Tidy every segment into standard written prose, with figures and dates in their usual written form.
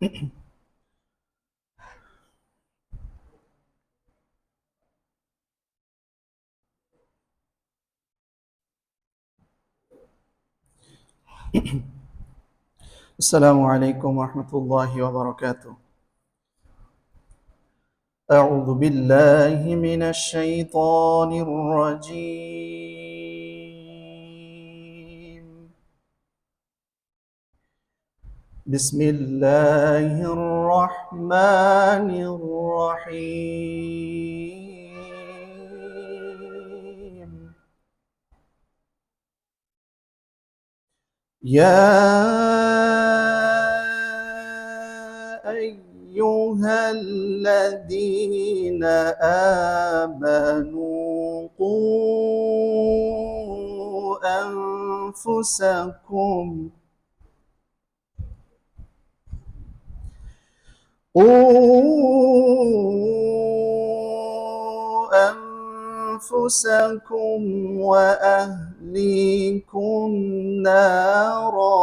السلام عليكم ورحمة الله وبركاته. أعوذ بالله من الشيطان الرجيم. بسم الله الرحمن الرحيم. يا أيها الذين آمنوا قوا أنفسكم وأهليكم نارا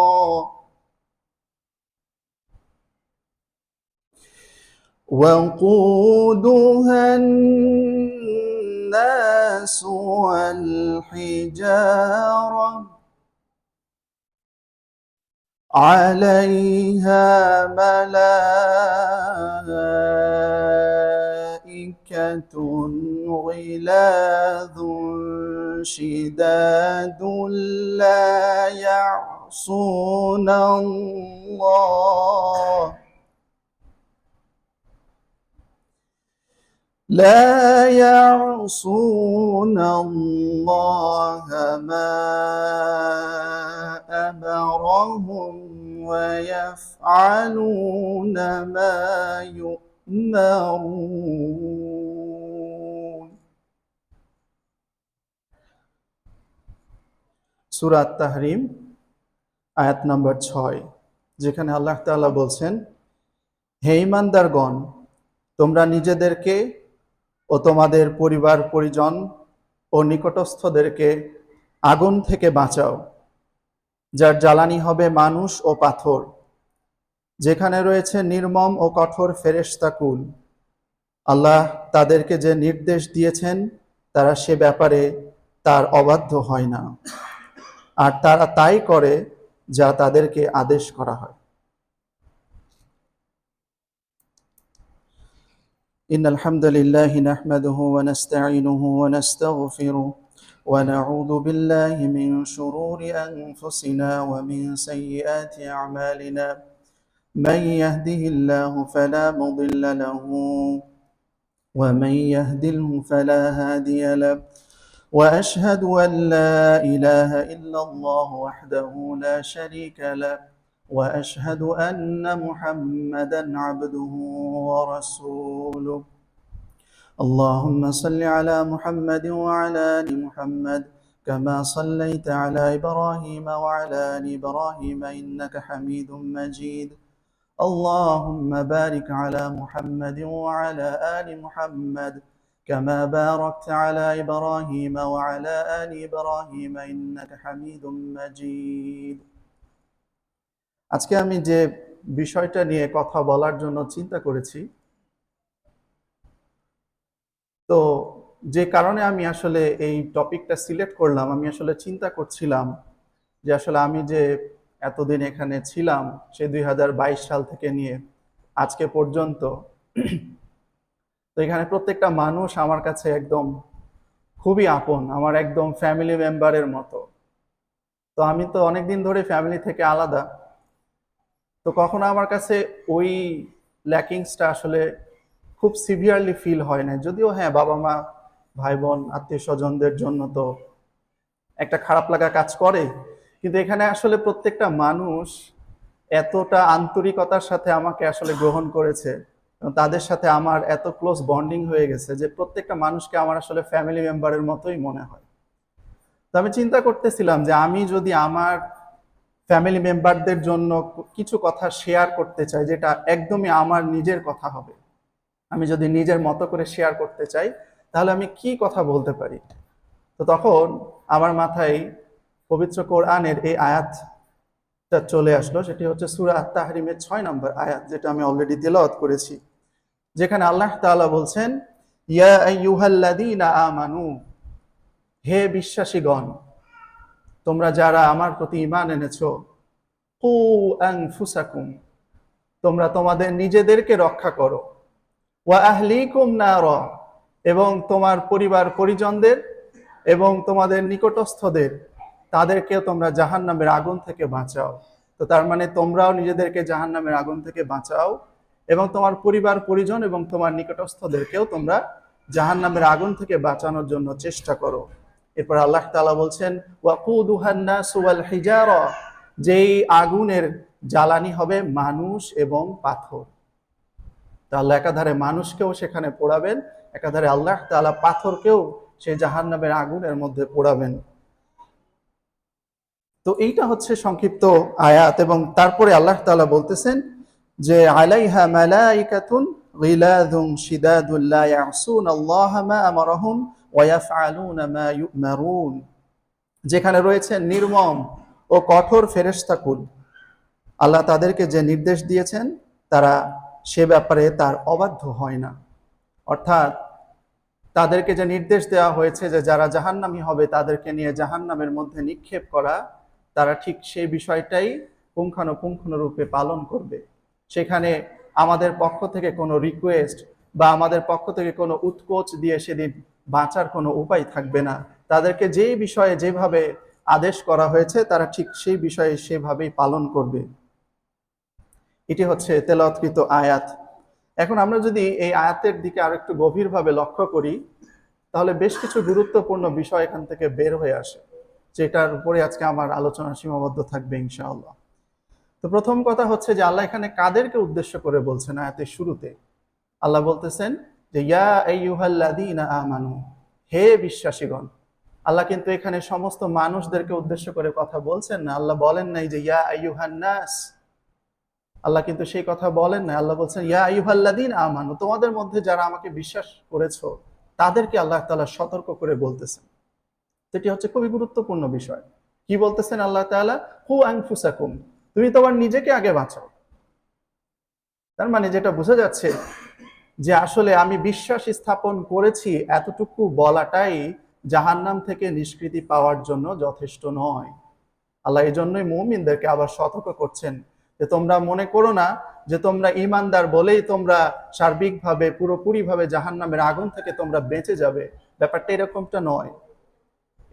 وقودها الناس والحجارة عليها ملائكة غلاظ شداد لا يعصون الله ما أمرهم ويفعلون ما يؤمرون. সূরা আত-তাহরিম আয়াত নম্বর 6, যেখানে আল্লাহ তাআলা বলছেন, হে ঈমানদারগণ, তোমরা নিজেদেরকে ও তোমাদের পরিবার পরিজন ও নিকটস্থদেরকে আগুন থেকে বাঁচাও, যার জ্বালানি হবে মানুষ ও পাথর, যেখানে রয়েছে নির্মম ও কঠোর ফেরেশতাকুল। আল্লাহ তাদেরকে যে নির্দেশ দিয়েছেন তারা সে ব্যাপারে তার অবাধ্য হয় না, আর তারা তাই করে যা তাদেরকে আদেশ করা হয়। ইন্নাল হামদালিল্লাহি নাহমাদুহু ওয়া নাস্তাঈনুহু ওয়া নাস্তাগফিরুহু ওয়া নাউযু বিল্লাহি মিন শুরুরি আনফুসিনা ওয়া মিন সাইয়্যাতি আ'মালিনা। من يهده الله فلا مضل له ومن يهدله فلا هادي له وأشهد أن لا إله إلا الله وحده لا شريك له وأشهد أن محمدا عبده ورسوله. اللهم صل على محمد وعلى آل محمد كما صليت على إبراهيم وعلى آل إبراهيم إنك حميد مجيد. اللهم بارك على محمد وعلى آل محمد كما باركت على إبراهيم وعلى آل إبراهيم إنك حميد مجيد. আজকে আমি যে বিষয়টা নিয়ে কথা বলার জন্য চিন্তা করেছি, তো যে কারণে আমি আসলে এই টপিকটা সিলেক্ট করলাম, আমি আসলে চিন্তা করছিলাম যে আসলে আমি যে এতদিন এখানে ছিলাম, সে 2022 সাল থেকে নিয়ে আজকে পর্যন্ত, তো এখানে প্রত্যেকটা মানুষ আমার কাছে একদম খুবই আপন, আমার একদম ফ্যামিলি মেম্বারের মতো। তো আমি তো অনেকদিন ধরে ফ্যামিলি থেকে আলাদা, তো কখনো আমার কাছে ওই ল্যাকিংসটা আসলে খুব সিভিয়ারলি ফিল হয় না। যদিও হ্যাঁ, বাবা মা, ভাই বোন, আত্মীয় স্বজনদের জন্য তো একটা খারাপ লাগা কাজ করে, কিন্তু এখানে আসলে প্রত্যেকটা মানুষ এতটা আন্তরিকতার সাথে আমাকে আসলে গ্রহণ করেছে, তাদের সাথে আমার এত ক্লোজ বন্ডিং হয়ে গেছে যে প্রত্যেকটা মানুষকে আমার আসলে ফ্যামিলি মেম্বারের মতোই মনে হয়। তো আমি চিন্তা করতেছিলাম যে আমি যদি আমার ফ্যামিলি মেম্বারদের জন্য কিছু কথা শেয়ার করতে চাই, যেটা একদমই আমার নিজের কথা হবে, আমি যদি নিজের মতো করে শেয়ার করতে চাই, তাহলে আমি কি কথা বলতে পারি। তো তখন আমার মাথায় পবিত্র কোরআনের এই আয়াত চলে আসলো, সেটি হচ্ছে সূরা আত-তাহরিমের 6 নম্বর আয়াত, যেটা আমি অলরেডি তেলাওয়াত করেছি, যেখানে আল্লাহ তাআলা বলছেন, ইয়া আইয়ুহাল্লাযীনা আমানু, হে বিশ্বাসীগণ, তোমরা যারা আমার প্রতি ঈমান এনেছো, কু আনফুসাকুম, তোমরা তোমাদের নিজেদেরকে রক্ষা করো, ওয়া আহলিকুম নারা, এবং তোমার পরিবার পরিজনদের এবং তোমাদের নিকটস্থদের, তাদেরকেও তোমরা জাহান্নামের আগুন থেকে বাঁচাও। তো তার মানে তোমরাও নিজেদেরকে জাহান্নামের আগুন থেকে বাঁচাও এবং তোমার পরিবার পরিজন এবং তোমার নিকটস্থদেরকেও তোমরা জাহান্নামের আগুন থেকে বাঁচানোর জন্য চেষ্টা করো। এরপর আল্লাহ তাআলা বলছেন, ওয়াকুদুহান নাসু ওয়াল হিজারা, যেই আগুনের জ্বালানি হবে মানুষ এবং পাথর। তা আল্লাহ একাধারে মানুষকেও সেখানে পোড়াবেন, একাধারে আল্লাহ তাআলা পাথরকেও সেই জাহান্নামের আগুনের মধ্যে পোড়াবেন। তো এইটা হচ্ছে সংক্ষিপ্ত আয়াত, এবং তারপরে আল্লাহ তাআলা বলতেছেন যে আলাইহা মালাইকাতুন গিলাযুন শিদাদুন লা ইয়াসুনাল্লাহা মা আমারাহুম ওয়া ইয়াফআলুনা মা ইউমারুন, যেখানে রয়েছে নির্মম ও কঠোর ফেরেশতাকুল, আল্লাহ তাদেরকে যে নির্দেশ দিয়েছেন তারা সে ব্যাপারে তার অবাধ্য হয় না। অর্থাৎ তাদেরকে যে নির্দেশ দেওয়া হয়েছে যে যারা জাহান্নামী হবে তাদেরকে নিয়ে জাহান্নামের মধ্যে নিক্ষেপ করা, তারা ঠিক সেই বিষয়টাই পুঙ্খানুপুঙ্খরূপে পালন করবে। সেখানে আমাদের পক্ষ থেকে কোনো রিকোয়েস্ট বা আমাদের পক্ষ থেকে কোনো উৎকোচ দিয়ে সেদিন বাঁচার কোনো উপায় থাকবে না। তাদেরকে যেই বিষয়ে যেভাবে আদেশ করা হয়েছে তারা ঠিক সেই বিষয়ে সেভাবেই পালন করবে। এটি হচ্ছে তেলাওয়াতকৃত আয়াত। এখন আমরা যদি এই আয়াতের দিকে আরো একটু গভীরভাবে লক্ষ্য করি, তাহলে বেশ কিছু গুরুত্বপূর্ণ বিষয় এখান থেকে বের হয়ে আসে, যেটার উপরে আজকে আমার আলোচনা সীমাবদ্ধ থাকবে ইনশাআল্লাহ। তো প্রথম কথা হচ্ছে যে আল্লাহ এখানে কাদেরকে উদ্দেশ্য করে বলছেন আয়াতের শুরুতে? আল্লাহ বলতেছেন যে ইয়া আইয়ুহাল্লাযীনা আমানু, হে বিশ্বাসীগণ। আল্লাহ কিন্তু এখানে সমস্ত মানুষদেরকে উদ্দেশ্য করে কথা বলছেন না। আল্লাহ বলেন নাই যে ইয়া আইয়ুহান নাস, আল্লাহ কিন্তু সেই কথা বলেন না। আল্লাহ বলছেন ইয়া আইয়ুহাল্লাযীনা আমানু, তোমাদের মধ্যে যারা আমাকে বিশ্বাস করেছো তাদেরকে আল্লাহ তাআলা সতর্ক করে বলতেছেন। এটি হচ্ছে খুবই গুরুত্বপূর্ণ বিষয়। কি বলতেছেন আল্লাহ তাআলা? কু আনফুসাকুম, তুমি তোমার নিজেকে আগে বাঁচাও। তার মানে যেটা বোঝা যাচ্ছে যে আসলে আমি বিশ্বাস স্থাপন করেছি এতটুকু বলাটাই জাহান্নাম থেকে নিষ্কৃতি পাওয়ার জন্য যথেষ্ট নয়। আল্লাহ এই জন্যই মুমিনদেরকে আবার সতর্ক করছেন যে তোমরা মনে করো না যে তোমরা ঈমানদার বলেই তোমরা সার্বিকভাবে পুরোপুরিভাবে জাহান্নামের আগুন থেকে তোমরা বেঁচে যাবে। ব্যাপারটা এরকমটা নয়।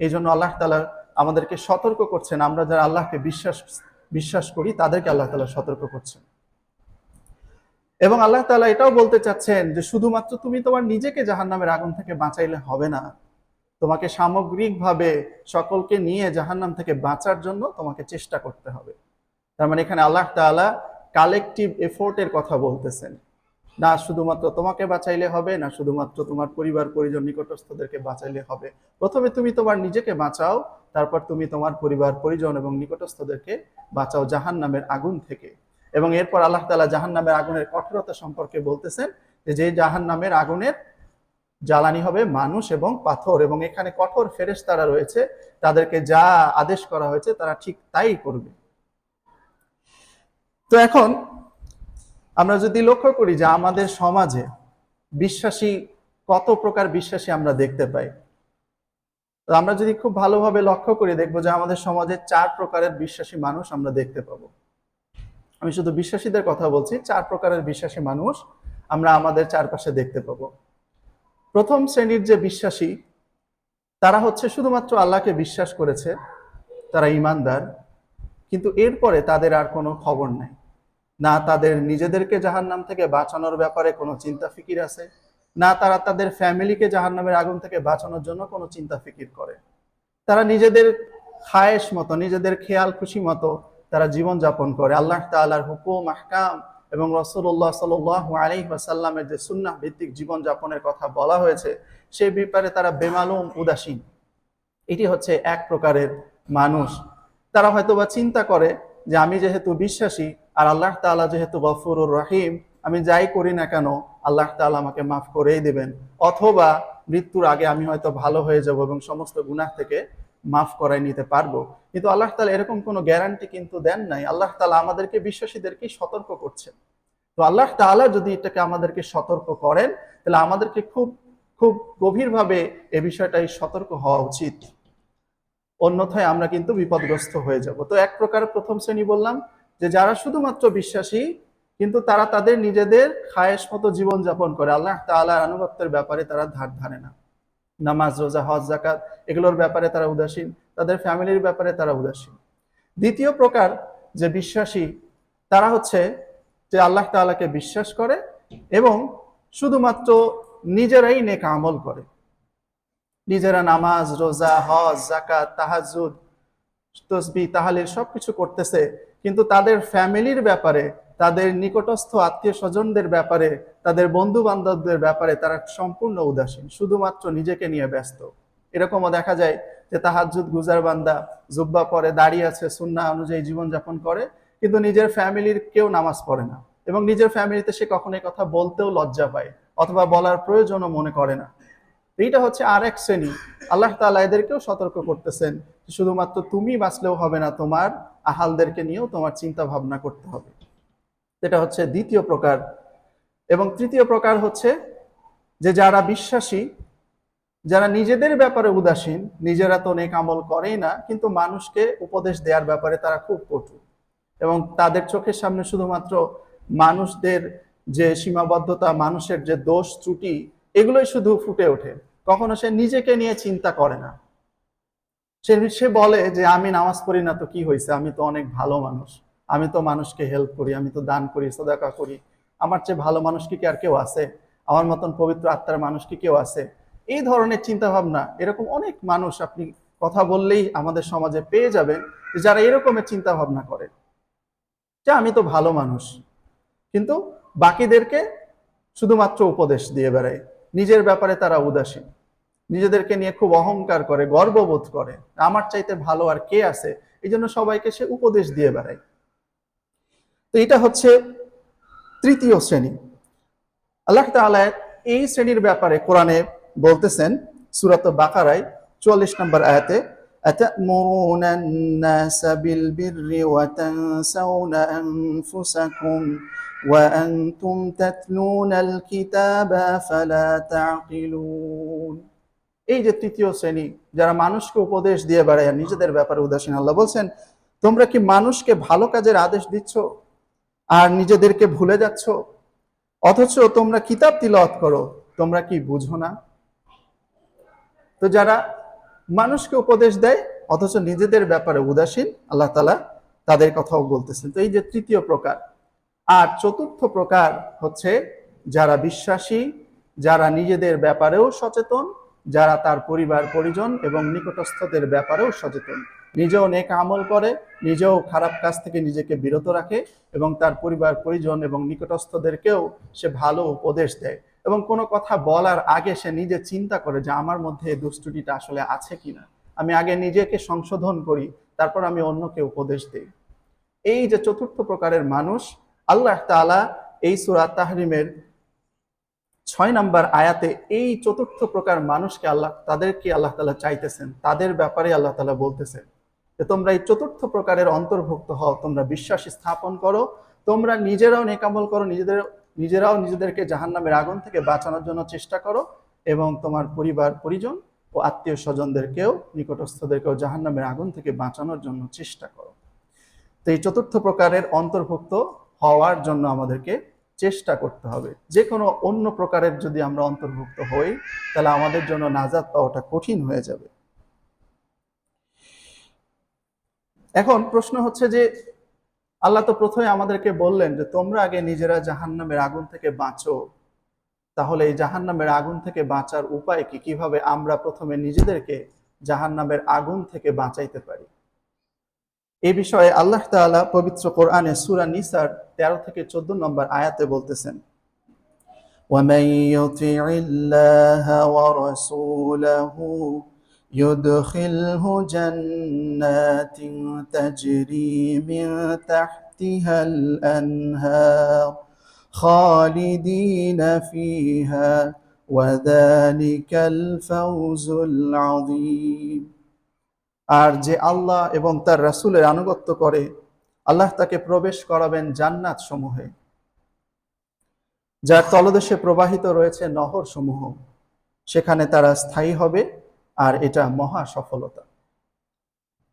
এই জন্য আল্লাহ তাআলা আমাদেরকে সতর্ক করছেন, আমরা যারা আল্লাহকে বিশ্বাস করি তাদেরকে আল্লাহ তাআলা সতর্ক করছেন। এবং আল্লাহ তাআলা এটাও বলতে চাচ্ছেন যে শুধুমাত্র তুমি তোমার নিজেকে জাহান্নামের আগুন থেকে বাঁচাইলে হবে না, তোমাকে সামগ্রিকভাবে সকলকে নিয়ে জাহান্নাম থেকে বাঁচার জন্য তোমাকে চেষ্টা করতে হবে। তার মানে এখানে আল্লাহ তাআলা কালেকটিভ এফোর্টের কথা বলতেছেন। না শুধুমাত্র তোমাকে বাঁচাইলে হবে, না শুধুমাত্র তোমার পরিবার পরিজন নিকটস্থদেরকে বাঁচাইলে হবে। প্রথমে তুমি তোমার নিজেকে বাঁচাও, তারপর তুমি তোমার পরিবার পরিজন এবং নিকটস্থদেরকে বাঁচাও জাহান্নামের আগুন থেকে। এবং এরপর আল্লাহ তাআলা জাহান্নামের আগুনের কঠোরতা সম্পর্কে বলতেছেন যে জাহান্নামের আগুনের জ্বালানি হবে মানুষ এবং পাথর, এবং এখানে কঠোর ফেরেশতারা রয়েছে, তাদেরকে যা আদেশ করা হয়েছে তারা ঠিক তাই করবে। তো এখন আমরা যদি লক্ষ্য করি যে আমাদের সমাজে বিশ্বাসী কত প্রকার বিশ্বাসী আমরা দেখতে পাই, তো আমরা যদি খুব ভালোভাবে লক্ষ্য করি দেখবো যে আমাদের সমাজে 4 প্রকারের বিশ্বাসী মানুষ আমরা দেখতে পাবো। আমি শুধু বিশ্বাসীদের কথা বলছি, 4 প্রকারের বিশ্বাসী মানুষ আমরা আমাদের চারপাশে দেখতে পাবো। প্রথম শ্রেণীর যে বিশ্বাসী, তারা হচ্ছে শুধুমাত্র আল্লাহকে বিশ্বাস করেছে, তারা ঈমানদার, কিন্তু এরপরে তাদের আর কোনো খবর নাই। না তাদের নিজেদেরকে জাহান্নাম থেকে বাঁচানোর ব্যাপারে কোনো চিন্তা ফিকির আছে, না তারা তাদের ফ্যামিলিকে জাহান্নামের আগুন থেকে বাঁচানোর জন্য কোনো চিন্তা ফিকির করে। তারা নিজেদের খায়েশ মতো, নিজেদের খেয়াল খুশি মতো তারা জীবন যাপন করে। আল্লাহ তাআলার হুকুম আহকাম এবং রাসূলুল্লাহ সাল্লাল্লাহু আলাইহি ওয়াসাল্লামের যে সুন্নাহ ভিত্তিক জীবন যাপনের কথা বলা হয়েছে সেই ব্যাপারে তারা বেমালুম উদাসীন। এটি হচ্ছে এক প্রকারের মানুষ। তারা হয়তোবা চিন্তা করে যে আমি যেহেতু বিশ্বাসী আর আল্লাহ তাআলা যেহেতু গফুরুর রহিম, আমি যাই করি না কেন আল্লাহ তাআলা আমাকে মাফ করেই দেবেন, অথবা মৃত্যুর আগে আমি হয়তো ভালো হয়ে যাব এবং সমস্ত গুনাহ থেকে মাফ করাই নিতে পারবো। কিন্তু আল্লাহ তাআলা এরকম কোনো গ্যারান্টি কিন্তু দেন নাই। আল্লাহ তাআলা আমাদেরকে বিশ্বাসীদেরকে সতর্ক করছেন। তো আল্লাহ তাআলা যদি এটাকে আমাদেরকে সতর্ক করেন, তাহলে আমাদেরকে খুব খুব গভীরভাবে এ বিষয়টাই সতর্ক হওয়া উচিত। অন্যথায় আমরা কিন্তু বিপদগ্রস্ত হয়ে যাব। তো এক প্রকার প্রথম শ্রেণী বললাম যে যারা শুধুমাত্র বিশ্বাসী কিন্তু তারা তাদের নিজেদের খায়েশ মতো জীবনযাপন করে, আল্লাহ তাআলার আনুগত্যের ব্যাপারে তারা ধার ধারে না। নামাজ, রোজা, হজ, যাকাত এগুলোর ব্যাপারে তারা উদাসীন, তাদের ফ্যামিলির ব্যাপারে তারা উদাসীন। দ্বিতীয় প্রকার যে বিশ্বাসী, তারা হচ্ছে যে আল্লাহ তাআলাকে বিশ্বাস করে এবং শুধুমাত্র নিজেরাই নেক আমল করে। নিজেরা নামাজ, রোজা, হজ, যাকাত, তাহাজ্জুদ, তসবিহ, তাহলিল সবকিছু করতেছে, কিন্তু তাদের ফ্যামিলির ব্যাপারে, তাদের নিকটস্থ আত্মীয় স্বজনদের ব্যাপারে, তাদের বন্ধু বান্ধবদের ব্যাপারে তারা সম্পূর্ণ উদাসীন, শুধুমাত্র নিজেকে নিয়ে ব্যস্ত। এরকমও দেখা যায় যে তাহাজ্জুদ গুজার বান্দা, জুব্বা পরে, দাঁড়িয়ে আছে, সুন্নাহ অনুযায়ী জীবনযাপন করে, কিন্তু নিজের ফ্যামিলির কেউ নামাজ পড়ে না এবং নিজের ফ্যামিলিতে সে কখনো কথা বলতেও লজ্জা পায় অথবা বলার প্রয়োজনও মনে করে না। এইটা হচ্ছে আর এক শ্রেণী। আল্লাহ তাআলা এদেরকেও সতর্ক করতেছেন শুধুমাত্র তুমি বাঁচলেও হবে না, তোমার আহালদেরকে নিয়েও তোমার চিন্তা ভাবনা করতে হবে। এটা হচ্ছে দ্বিতীয় প্রকার। এবং তৃতীয় প্রকার হচ্ছে যে যারা বিশ্বাসী, যারা নিজেদের ব্যাপারে উদাসীন, নিজেরা তো নেক আমল করেই না, কিন্তু মানুষকে উপদেশ দেওয়ার ব্যাপারে তারা খুব পটু এবং তাদের চোখের সামনে শুধুমাত্র মানুষদের যে সীমাবদ্ধতা, মানুষের যে দোষ ত্রুটি, এগুলোই শুধু ফুটে ওঠে। কখনো সে নিজেকে নিয়ে চিন্তা করে না। সে বলে যে আমি নামাজ পড়ি না তো কি হয়েছে, আমি তো অনেক ভালো মানুষ, আমি তো মানুষকে হেল্প করি, আমি তো দান করি, সাদাকা করি, আমার চেয়ে ভালো মানুষ কি আর কেউ আছে, আমার মতন পবিত্র আত্মার মানুষ কি কেউ আছে। এই ধরনের চিন্তা ভাবনা, এরকম অনেক মানুষ আপনি কথা বললেই আমাদের সমাজে পেয়ে যাবেন যারা এরকমের চিন্তা ভাবনা করে যে আমি তো ভালো মানুষ, কিন্তু বাকিদেরকে শুধুমাত্র উপদেশ দিয়ে বেড়ায়, নিজের ব্যাপারে তারা উদাসীন, নিজেদেরকে নিয়ে খুব অহংকার করে, গর্ববোধ করে, আমার চাইতে ভালো আর কে আছে, এই জন্য সবাইকে সে উপদেশ দিয়ে বেড়ায়। তো এটা হচ্ছে তৃতীয় শ্রেণী। আল্লাহ তাআলা এই শ্রেণীর ব্যাপারে কোরআনে বলতেছেন সূরাত বাকারায় ৪৪ নম্বর আয়াতে, আতা'মুরুনা আন-নাসা বিল বিররি ওয়া তানসাউনা আনফুসাকুম ওয়া আনতুম তাতলুনাল কিতাবা আফালা তা'কিলুন। এই যে তৃতীয় শ্রেণী, যারা মানুষকে উপদেশ দিয়ে বেড়ায় আর নিজেদের ব্যাপারে উদাসীন, আল্লাহ বলছেন তোমরা কি মানুষকে ভালো কাজের আদেশ দিচ্ছ আর নিজেদেরকে ভুলে যাচ্ছ? অথচ তোমরা কিতাব তিলাওয়াত করো, তোমরা কি বুঝো না? তো যারা মানুষকে উপদেশ দেয় অথচ নিজেদের ব্যাপারে উদাসীন, আল্লাহ তাআলা তাদের কথাও বলতেছেন। তো এই যে তৃতীয় প্রকার। আর চতুর্থ প্রকার হচ্ছে যারা বিশ্বাসী, যারা নিজেদের ব্যাপারেও সচেতন, যারা তার পরিবার পরিজন এবং নিকটস্থদের ব্যাপারেও সচেতন, নিজেও নেক আমল করে, নিজেও খারাপ কাজ থেকে নিজেকে বিরত রাখে এবং তার পরিবার পরিজন এবং নিকটস্থদেরকেও সে ভালো উপদেশ দেয় এবং কোনো কথা বলার আগে সে নিজে চিন্তা করে যে আমার মধ্যে এই দুষ্টুটিটা আসলে আছে কিনা, আমি আগে নিজেকে সংশোধন করি, তারপর আমি অন্যকে উপদেশ দিই। এই যে চতুর্থ প্রকারের মানুষ, আল্লাহ তাআলা এই সূরা তাহরিমের ৬ নম্বর আয়াতে এই চতুর্থ প্রকার মানুষকে তাদেরকে আল্লাহ তাআলা চাইতেছেন, তাদের ব্যাপারে আল্লাহ তাআলা বলতেছেন যে তোমরা এই চতুর্থ প্রকারের অন্তর্ভুক্ত হও, তোমরা বিশ্বাস স্থাপন করো, তোমরা নিজেরাও নেক আমল করো, নিজেরাও নিজেদেরকে জাহান্নামের আগুন থেকে বাঁচানোর জন্য চেষ্টা করো এবং তোমার পরিবার পরিজন ও আত্মীয় স্বজনদেরকেও, নিকটস্থদেরকেও জাহান্নামের আগুন থেকে বাঁচানোর জন্য চেষ্টা করো। তো এই চতুর্থ প্রকারের অন্তর্ভুক্ত হওয়ার জন্য আমাদেরকে চেষ্টা করতে হবে। যে কোনো অন্য প্রকারের যদি আমরা অন্তর্ভুক্ত হই, তাহলে আমাদের জন্য নাজাত পাওয়াটা কঠিন হয়ে যাবে। এখন প্রশ্ন হচ্ছে যে আল্লাহ তো প্রথমে আমাদেরকে বললেন যে তোমরা আগে নিজেরা জাহান্নামের আগুন থেকে বাঁচো, তাহলে এই জাহান্নামের আগুন থেকে বাঁচার উপায় কি, কিভাবে আমরা প্রথমে নিজেদেরকে জাহান্নামের আগুন থেকে বাঁচাইতে পারি? এই বিষয়ে আল্লাহ তাআলা পবিত্র কোরআনে সূরা নিসার ১৩ থেকে ১৪ নম্বর আয়াতে বলতেছেন, وَمَن يُطِعِ اللَّهَ وَرَسُولَهُ يُدْخِلْهُ جَنَّاتٍ تَجْرِي مِن تَحْتِهَا الْأَنْهَارُ خَالِدِينَ فِيهَا وَذَلِكَ الْفَوْزُ الْعَظِيمُ। আর যে আল্লাহ এবং তার রাসূলের আনুগত্য করে আল্লাহ তাকে প্রবেশ করাবেন জান্নাত সমূহে, যার তলদেশে প্রবাহিত রয়েছে নহর সমূহ। সেখানে তারা স্থায়ী হবে, আর এটা মহা সফলতা।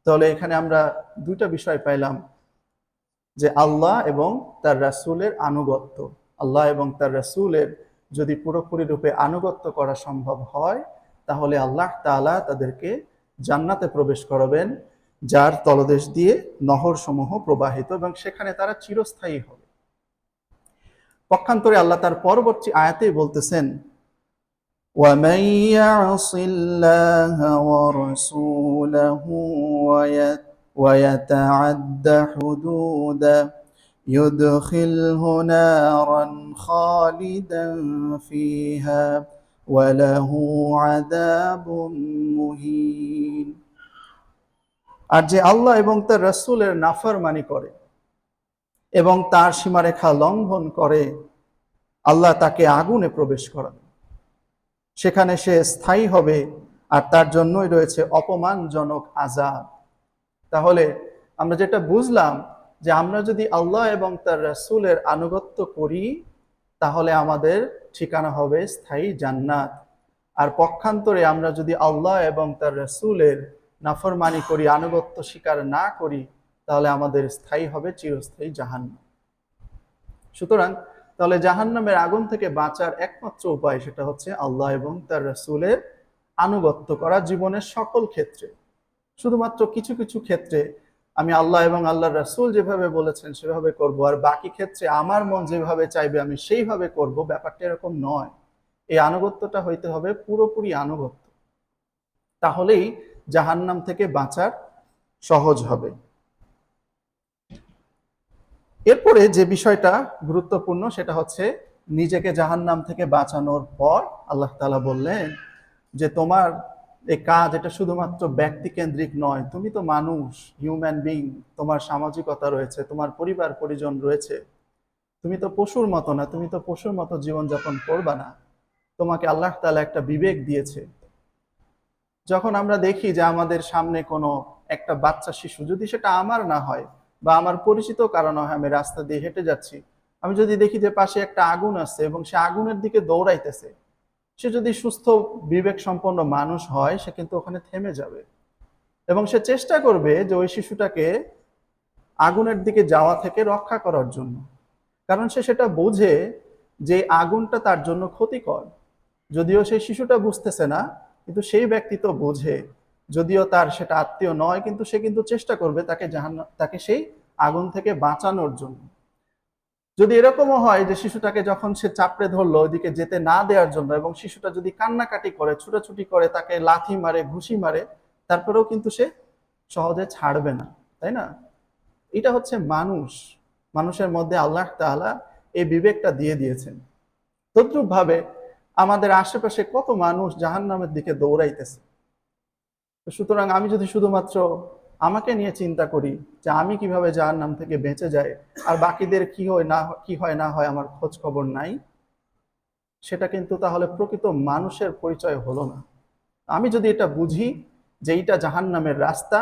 তাহলে এখানে আমরা দুইটা বিষয় পাইলাম, যে আল্লাহ এবং তার রাসূলের আনুগত্য। আল্লাহ এবং তার রাসূলের যদি পুরোপুরি রূপে আনুগত্য করা সম্ভব হয়, তাহলে আল্লাহ তাআলা তাদেরকে জান্নাতে প্রবেশ করাবেন, যার তলদেশ দিয়ে নহর সমূহ প্রবাহিত, এবং সেখানে তারা চিরস্থায়ী হবে। পক্ষান্তরে আল্লাহ তার পরবর্তী আয়াতেই বলতেছেন, وَمَن يَعْصِ اللَّهَ وَرَسُولَهُ وَيَتَعَدَّ حُدُودَهُ يُدْخِلْهُ نَارًا خَالِدًا فِيهَا وَلَهُ عَذَابٌ مُهِينٌ। আর যে আল্লাহ এবং তার রাসূলের নাফরমানি করে এবং তার সীমারেখা লঙ্ঘন করে, আল্লাহ তাকে আগুনে প্রবেশ করাবেন, সেখানে সে স্থায়ী হবে, আর তার জন্যই রয়েছে অপমানজনক আযাব। তাহলে আমরা যেটা বুঝলাম, যে আমরা যদি আল্লাহ এবং তার রাসূলের আনুগত্য করি, তাহলে আমাদের ঠিকানা হবে স্থায়ী জান্নাত। আর পক্ষান্তরে আমরা যদি আল্লাহ এবং তার রাসূলের নাফরমানি করি, আনুগত্য স্বীকার না করি, তাহলে আমাদের স্থায়ী হবে চিরস্থায়ী জাহান্নাম। সুতরাং তাহলে জাহান্নামের আগুন থেকে বাঁচার একমাত্র উপায় সেটা হচ্ছে আল্লাহ এবং তার রাসূলের আনুগত্য করা জীবনের সকল ক্ষেত্রে। শুধুমাত্র কিছু কিছু ক্ষেত্রে আমি আল্লাহ এবং আল্লাহর রাসূল যেভাবে বলেছেন সেভাবে করব, আর বাকি ক্ষেত্রে আমার মন যেভাবে চাইবে আমি সেইভাবে করব, ব্যাপারটা এরকম নয়। এই আনুগত্যটা হইতে হবে পুরোপুরি আনুগত্য, তাহলেই জাহান্নাম থেকে বাঁচার সহজ হবে। এরপরে যে বিষয়টা গুরুত্বপূর্ণ সেটা হচ্ছে নিজেকে জাহান্নাম থেকে বাঁচানোর পর আল্লাহ তাআলা বললেন যে তোমার এই কাজ এটা শুধুমাত্র ব্যক্তিকেন্দ্রিক নয়, তুমি তো মানুষ, হিউম্যান বিং, তোমার সামাজিকতা রয়েছে, তোমার পরিবার পরিজন রয়েছে, তুমি তো পশুর মতো না, তুমি তো পশুর মতো জীবনযাপন করবা না। তোমাকে আল্লাহ তাআলা একটা বিবেক দিয়েছে। যখন আমরা দেখি যে আমাদের সামনে কোনো একটা বাচ্চা শিশু, যদি সেটা আমার না হয় বা আমার পরিচিত কারো না হয়, আমি রাস্তা দিয়ে হেঁটে যাচ্ছি, আমি যদি দেখি যে পাশে একটা আগুন আছে এবং সে আগুনের দিকে দৌড়াইতেছে, সে যদি সুস্থ বিবেক সম্পন্ন মানুষ হয়, সে কিন্তু ওখানে থেমে যাবে এবং সে চেষ্টা করবে যে ওই শিশুটাকে আগুনের দিকে যাওয়া থেকে রক্ষা করার জন্য। কারণ সে সেটা বোঝে যে আগুনটা তার জন্য ক্ষতিকর। যদিও সেই শিশুটা বুঝতেছে না, কিন্তু সেই ব্যক্তি তো বোঝে। যদিও তার সেটা আত্মীয় নয়, কিন্তু সে কিন্তু চেষ্টা করবে তাকে সেই আগুন থেকে বাঁচানোর জন্য। যদি এরকমও হয় যে শিশুটাকে যখন সে চাপড়ে ধরলো ওইদিকে যেতে না দেওয়ার জন্য, এবং শিশুটা যদি কান্নাকাটি করে, ছুটাছুটি করে, তাকে লাথি মারে, ঘুষি মারে, তারপরেও কিন্তু সে সহজে ছাড়বে না, তাই না? এটা হচ্ছে মানুষ। মানুষের মধ্যে আল্লাহ তাআলা এই বিবেকটা দিয়ে দিয়েছেন। তদ্রূপ ভাবে আমাদের আশেপাশে কত মানুষ জাহান্নামের দিকে দৌড়াইতেছে। সুতরাং আমি যদি শুধুমাত্র আমাকে নিয়ে চিন্তা করি যে আমি কিভাবে জাহান্নাম থেকে বেঁচে যাই, আর বাকিদের কি হয় না হয় আমার খোঁজ খবর নাই, সেটা কিন্তু তাহলে প্রকৃত মানুষের পরিচয় হলো না। আমি যদি এটা বুঝি যে এইটা জাহান্নামের রাস্তা,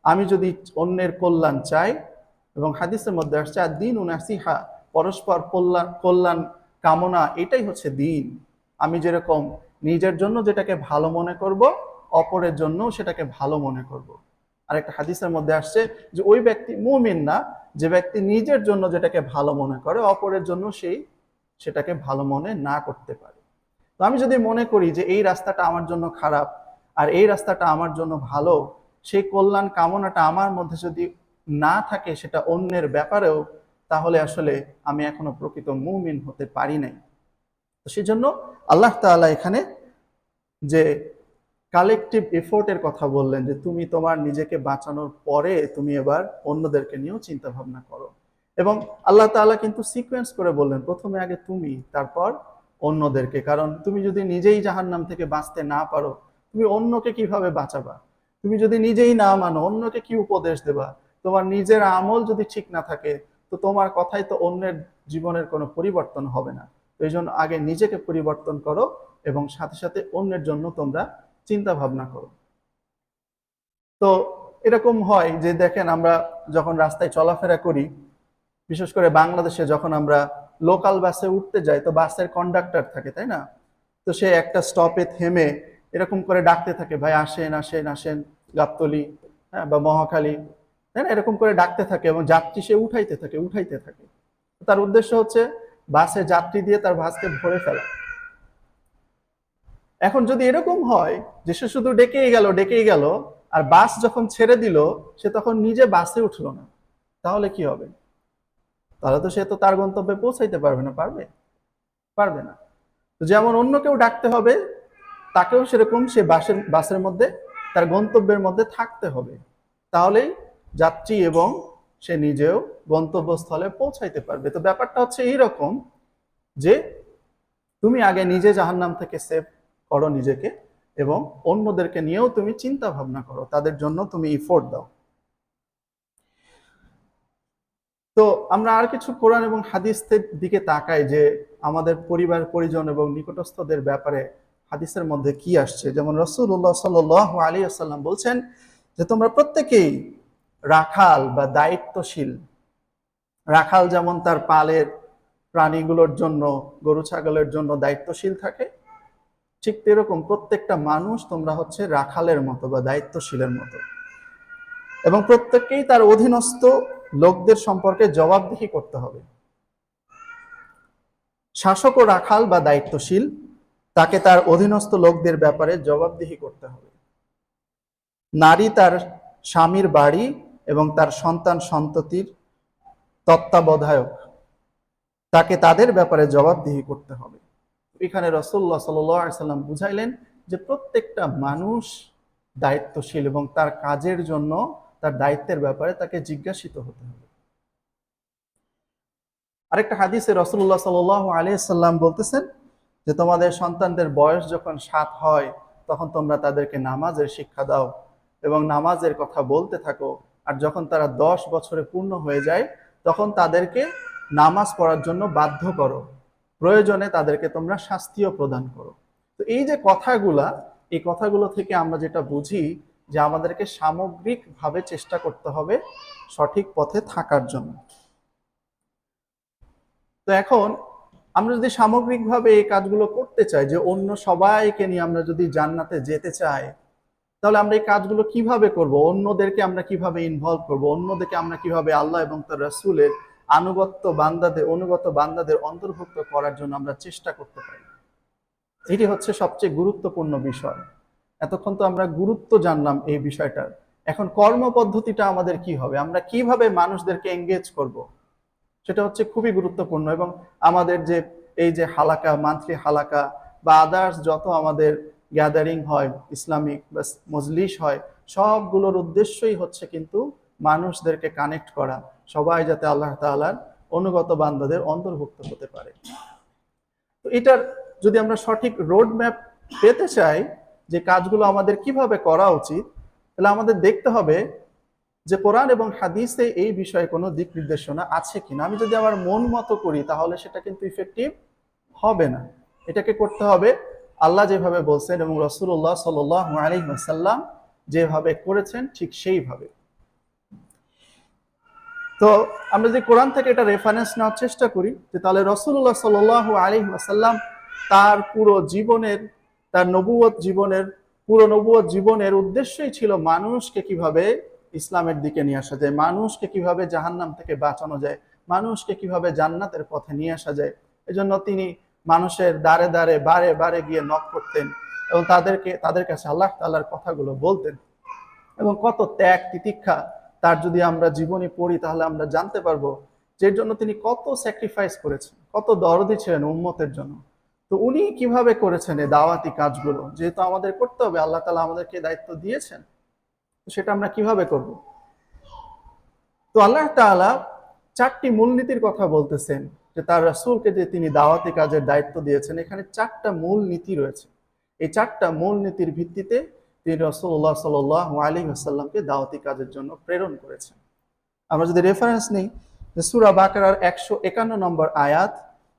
আমি যদি অন্যের কল্যাণ চাই, এবং হাদিসের মধ্যে আসছে দ্বীনু নাসিহা, পরস্পর কল্যাণ কল্যাণ কামনা, এটাই হচ্ছে দ্বীন। আমি যেরকম নিজের জন্য যেটাকে ভালো মনে করব, অপরের জন্য সেটাকে ভালো মনে করব। আর একটা হাদিসের মধ্যে আসছে যে ওই ব্যক্তি মুমিন না যে ব্যক্তি নিজের জন্য যেটাকে ভালো মনে করে, অপরের জন্য সেটাকে ভালো মনে না করতে পারে। তো আমি যদি মনে করি যে এই রাস্তাটা আমার জন্য খারাপ আর এই রাস্তাটা আমার জন্য ভালো, সেই কল্যাণ কামনাটা আমার মধ্যে যদি না থাকে সেটা অন্যের ব্যাপারেও, তাহলে আসলে আমি এখনো প্রকৃত মুমিন হতে পারি নাই। তো সেজন্য আল্লাহ তাআলা এখানে যে কালেকটিভ এফোর্টের কথা বললেন, যে তুমি তোমার নিজেকে বাঁচানোর পরে তুমি এবার অন্যদেরকে নিয়েও চিন্তা ভাবনা করো। এবং আল্লাহ তাআলা কিন্তু সিকোয়েন্স করে বললেন, প্রথমে আগে তুমি, তারপর অন্যদেরকে। কারণ তুমি যদি নিজেই জাহান্নাম থেকে বাঁচতে না পারো, তুমি অন্যকে কিভাবে বাঁচাবা? তুমি যদি নিজেই না মানো, অন্যকে কি উপদেশ দেবা? তোমার নিজের আমল যদি ঠিক না থাকে, তো তোমার কথাই তো অন্যের জীবনের কোনো পরিবর্তন হবে না। তো এই জন্য আগে নিজেকে পরিবর্তন করো, এবং সাথে সাথে অন্যের জন্য তোমরা চিন্তা ভাবনা করো। তো এরকম হয় যে দেখেন আমরা যখন রাস্তায় চলাফেরা করি, বিশেষ করে বাংলাদেশে যখন আমরা লোকাল বাসে উঠতে যাই, তো বাসের কন্ডাক্টর থাকে, তাই না? তো সে একটা স্টপে থেমে এরকম করে ডাকতে থাকে, ভাই আসেন আসেন আসেন, গাবতলী, হ্যাঁ, বা মহাখালী, তাই না? এরকম করে ডাকতে থাকে এবং যাত্রী সে উঠাইতে থাকে উঠাইতে থাকে। তার উদ্দেশ্য হচ্ছে বাসে যাত্রী দিয়ে তার বাসকে ভরে ফেলা। এখন যদি এরকম হয় যে সে শুধু ডেকেই গেল, আর বাস যখন ছেড়ে দিল সে তখন নিজে বাসে উঠলো না, তাহলে কি হবে? তাহলে তো সে তো তার গন্তব্যে পৌঁছাইতে পারবে না, পারবে? পারবে না। তো যেমন অন্য কেউ ডাকতে হবে, তাকেও সেরকম সে বাসের মধ্যে তার গন্তব্যের মধ্যে থাকতে হবে, তাহলেই যাত্রী এবং সে নিজেও গন্তব্যস্থলে পৌঁছাইতে পারবে। তো ব্যাপারটা হচ্ছে এইরকম যে তুমি আগে নিজে জাহান্নাম থেকে সেভ করো নিজেকে, এবং অন্যদেরকে নিয়েও তুমি চিন্তা ভাবনা করো, তাদের জন্য তুমি ইফোর্ট দাও। তো আমরা আর কিছু কোরআন এবং হাদিসের দিকে তাকাই যে আমাদের পরিবার পরিজন এবং নিকটস্থদের ব্যাপারে হাদিসের মধ্যে কি আসছে। যেমন রাসূলুল্লাহ সাল্লাল্লাহু আলাইহি ওয়াসাল্লাম বলছেন যে তোমরা প্রত্যেকেই রাখাল বা দায়িত্বশীল। রাখাল যেমন তার পালের প্রাণীগুলোর জন্য, গরু ছাগলের জন্য দায়িত্বশীল থাকে, ঠিক এরকম প্রত্যেকটা মানুষ তোমরা হচ্ছে রাখালের মতো বা দায়িত্বশীলের মতো, এবং প্রত্যেককেই তার অধীনস্থ লোকদের সম্পর্কে জবাবদিহি করতে হবে। শাসক ও রাখাল বা দায়িত্বশীল, তাকে তার অধীনস্থ লোকদের ব্যাপারে জবাবদিহি করতে হবে। নারী তার স্বামীর বাড়ি এবং তার সন্তান সন্ততির তত্ত্বাবধায়ক, তাকে তাদের ব্যাপারে জবাবদিহি করতে হবে। এখানে রাসূলুল্লাহ সাল্লাল্লাহু আলাইহি সাল্লাম বুঝাইলেন যে প্রত্যেকটা মানুষ দায়িত্বশীল এবং তার কাজের জন্য, তার দায়িত্বের ব্যাপারে তাকে জিজ্ঞাসিত হতে হবে। আরেকটা হাদিসে রাসূলুল্লাহ সাল্লাল্লাহু আলাইহি সাল্লাম বলতেছেন যে তোমাদের সন্তানদের বয়স যখন 7 হয় তখন তোমরা তাদেরকে নামাজের শিক্ষা দাও এবং নামাজের কথা বলতে থাকো, আর যখন তারা 10 বছরে পূর্ণ হয়ে যায় তখন তাদেরকে নামাজ পড়ার জন্য বাধ্য করো, প্রয়োজনে তাদেরকে তোমরা শাস্তিও প্রদান করো। তো এই যে কথাগুলা, এই কথাগুলো থেকে আমরা যেটা বুঝি যে আমাদেরকে সামগ্রিকভাবে চেষ্টা করতে হবে সঠিক পথে থাকার জন্য। তো এখন আমরা যদি সামগ্রিকভাবে এই কাজগুলো করতে চাই, যে অন্য সবাইকে নিয়ে আমরা যদি জান্নাতে যেতে চাই, তাহলে আমরা এই কাজগুলো কিভাবে করব? অন্যদেরকে আমরা কিভাবে ইনভলভ করব? অন্যদেরকে আমরা কিভাবে আল্লাহ এবং তার রাসূলের অনুগত বান্দাদের অন্তর্ভুক্ত করার জন্য আমরা চেষ্টা করতে পারি? এটি হচ্ছে সবচেয়ে গুরুত্বপূর্ণ বিষয়। এতক্ষণ তো আমরা গুরুত্ব জানলাম এই বিষয়টার, এখন কর্মপদ্ধতিটা আমাদের কি হবে? আমরা কিভাবে মানুষদেরকে এঙ্গেজ করব, সেটা হচ্ছে খুবই গুরুত্বপূর্ণ। এবং আমাদের যে এই যে হালাকা, মান্থলি হালাকা বা আদার্স যত আমাদের গ্যাদারিং হয়, ইসলামিক বা মজলিস হয়, সবগুলোর উদ্দেশ্যই হচ্ছে কিন্তু মানুষদেরকে কানেক্ট করা, সবাই যাতে আল্লাহ তাআলার অনুগত বান্দাদের অন্তর্ভুক্ত হতে পারে। তো এটার যদি আমরা সঠিক রোড ম্যাপ পেতে চাই যে কাজগুলো আমাদের কিভাবে করা উচিত, তাহলে আমাদের দেখতে হবে যে কোরআন এবং হাদিসে এই বিষয়ে কোনো দিক নির্দেশনা আছে কিনা। আমি যদি আমার মন মতো করি তাহলে সেটা কিন্তু ইফেক্টিভ হবে না। এটাকে করতে হবে আল্লাহ যেভাবে বলছেন এবং রাসূলুল্লাহ সাল্লাল্লাহু আলাইহি ওয়াসাল্লাম যেভাবে করেছেন ঠিক সেইভাবে। তো আমরা যদি কোরআন থেকে এটা রেফারেন্স নেওয়ার চেষ্টা করি, যে তাহলে রাসূলুল্লাহ সাল্লাল্লাহু আলাইহি ওয়াসাল্লাম তার পুরো জীবনের, তার নবুয়ত জীবনের উদ্দেশ্যই ছিল মানুষকে কিভাবে ইসলামের দিকে নিয়ে আসা যায়, মানুষকে কিভাবে জাহান্নাম থেকে বাঁচানো যায়, মানুষকে কিভাবে জান্নাতের পথে নিয়ে আসা যায়। এজন্য তিনি মানুষের দ্বারে দ্বারে বারে বারে গিয়ে নক করতেন এবং তাদের কাছে আল্লাহ তাআলার কথাগুলো বলতেন। এবং কত ত্যাগ তিতিক্ষা তার যদি আমরা জীবনী পড়ি তাহলে আমরা জানতে পারবো যে এর জন্য তিনি কত স্যাক্রিফাইস করেছেন, কত দরদি ছিলেন উম্মতের জন্য। তো উনি কিভাবে করেছেন এই দাওয়াতি কাজগুলো, যেহেতু আমাদের করতে হবে, আল্লাহ তাআলা আমাদেরকে দায়িত্ব দিয়েছেন, তো সেটা আমরা কিভাবে করব? তো আল্লাহ তাআলা 4টি মূলনীতির কথা বলতেছেন যে তার রাসূলকে যে তিনি দাওয়াতি কাজের দায়িত্ব দিয়েছেন, এখানে 4টা মূল নীতি রয়েছে। এই 4টা মূল নীতির ভিত্তিতে তিনি রাসূলুল্লাহ সাল্লাল্লাহু আলাইহি ওয়াসাল্লামকে দাওয়াতি কাজের জন্য প্রেরণ করেছেন। আমরা যদি রেফারেন্স নিই, যে সূরা বাকারার 151 নম্বর আয়াত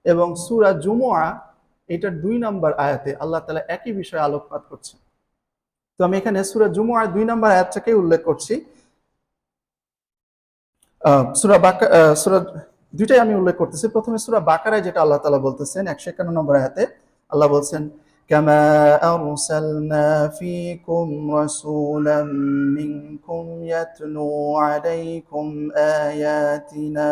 এবং সূরা জুমুআ এটার 2 নম্বর আয়াতে আল্লাহ তাআলা একই বিষয়ে আলোকপাত করছেন। তো আমি এখানে সূরা জুমুয়ার 2 নম্বর আয়াতটাকে উল্লেখ করছি। সূরা দুইটাই আমি উল্লেখ করতেছি। প্রথমে সূরা বাকারায় যেটা আল্লাহ তাআলা বলতেছেন 151 নম্বর আয়াতে আল্লাহ বলছেন, কামা আরসালনা ফীকুম রাসূলাম মিনকুম ইয়াতলু আলাইকুম আয়াতিনা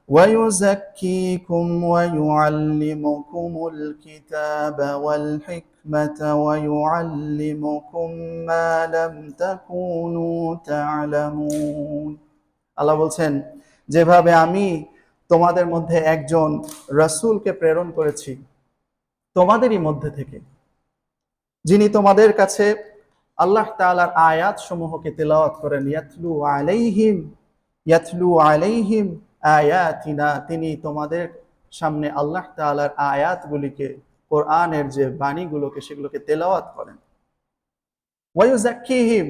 ويزكيكم ويعلمكم الكتاب والحكمة ويعلمكم ما لم تكونوا تعلمون। আল্লাহ বলছেন, যেভাবে আমি তোমাদের মধ্যে একজন রাসূলকে প্রেরণ করেছি তোমাদেরই মধ্যে থেকে, যিনি তোমাদের কাছে আল্লাহ তাআলার আয়াত সমূহকে তেলাওয়াত করেন, ইয়াতলু আলাইহিম আয়াতিনা, তিনি তোমাদের সামনে আল্লাহ তাআলার আয়াতগুলিকে, কোরআনের যে বাণীগুলোকে সেগুলোকে তেলাওয়াত করেন। ওয়ায়ুযাক্কিহিম,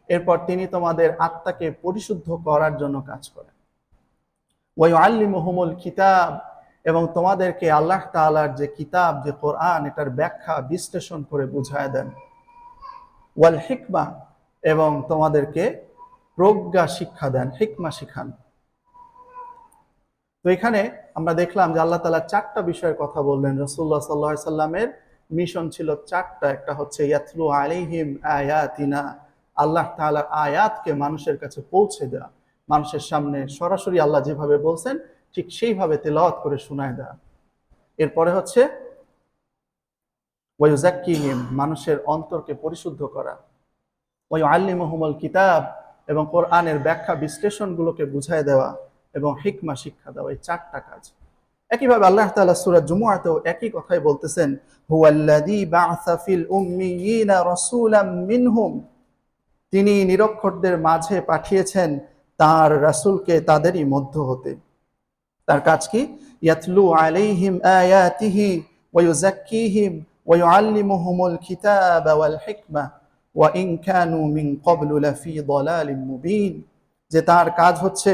এরপর তিনি তোমাদের আত্মাকে পরিশুদ্ধ করার জন্য কাজ করেন। ওয়ায়ুআল্লিমুহুমুল কিতাব, এবং তোমাদেরকে আল্লাহ তাআলার যে কিতাব, যে কোরআন, এটার ব্যাখ্যা বিশ্লেষণ করে বুঝায় দেন। ওয়াল হিকমা, এবং তোমাদেরকে প্রজ্ঞা শিক্ষা দেন, হিকমা শিখান। তো এখানে আমরা দেখলাম যে আল্লাহ তাআলা 4টা বিষয়ের কথা বললেন। রাসূলুল্লাহ সাল্লাল্লাহু আলাইহি সাল্লামের মিশন ছিল 4টা। একটা হচ্ছে ইয়াতলু আলাইহিম আয়াতিনা, আল্লাহ তাআলার আয়াতকে মানুষের কাছে পৌঁছে দেওয়া, মানুষের সামনে সরাসরি আল্লাহ যেভাবে বলছেন ঠিক সেইভাবে তেলাওয়াত করে শোনায় দেওয়া। এরপরে হচ্ছে ওয়ায়ুযাক্কিহিম, মানুষের অন্তরকে পরিশুদ্ধ করা। ওয়ায়ুআল্লিমুহুমুল কিতাব, এবং কোরআনের ব্যাখ্যা বিশ্লেষণগুলোকে বুঝায় দেওয়া, এবং হিকমা শিক্ষা দেওয়া। এই 4টা কাজ। একইভাবে আল্লাহ তাআলা সূরা জুমুয়াতেও একই কথাই বলতেছেন, হুয়াল্লাযী বা'সা ফিল উম্মিয়িনা রাসূলাম মিনহুম, তিনি নিরক্ষরদের মাঝে পাঠিয়েছেন তার রাসূলকে তাদেরই মধ্য হতে। তার কাজ কি? ইয়াতলু আলাইহিম আয়াতিহি ওয়া ইউযাক্কিহিম ওয়া ইউআল্লিমুহুমুল কিতাবা ওয়াল হিকমা ওয়া ইন কানু মিন ক্বাবলু লাফি যালালিম মুবিন, যে তার কাজ হচ্ছে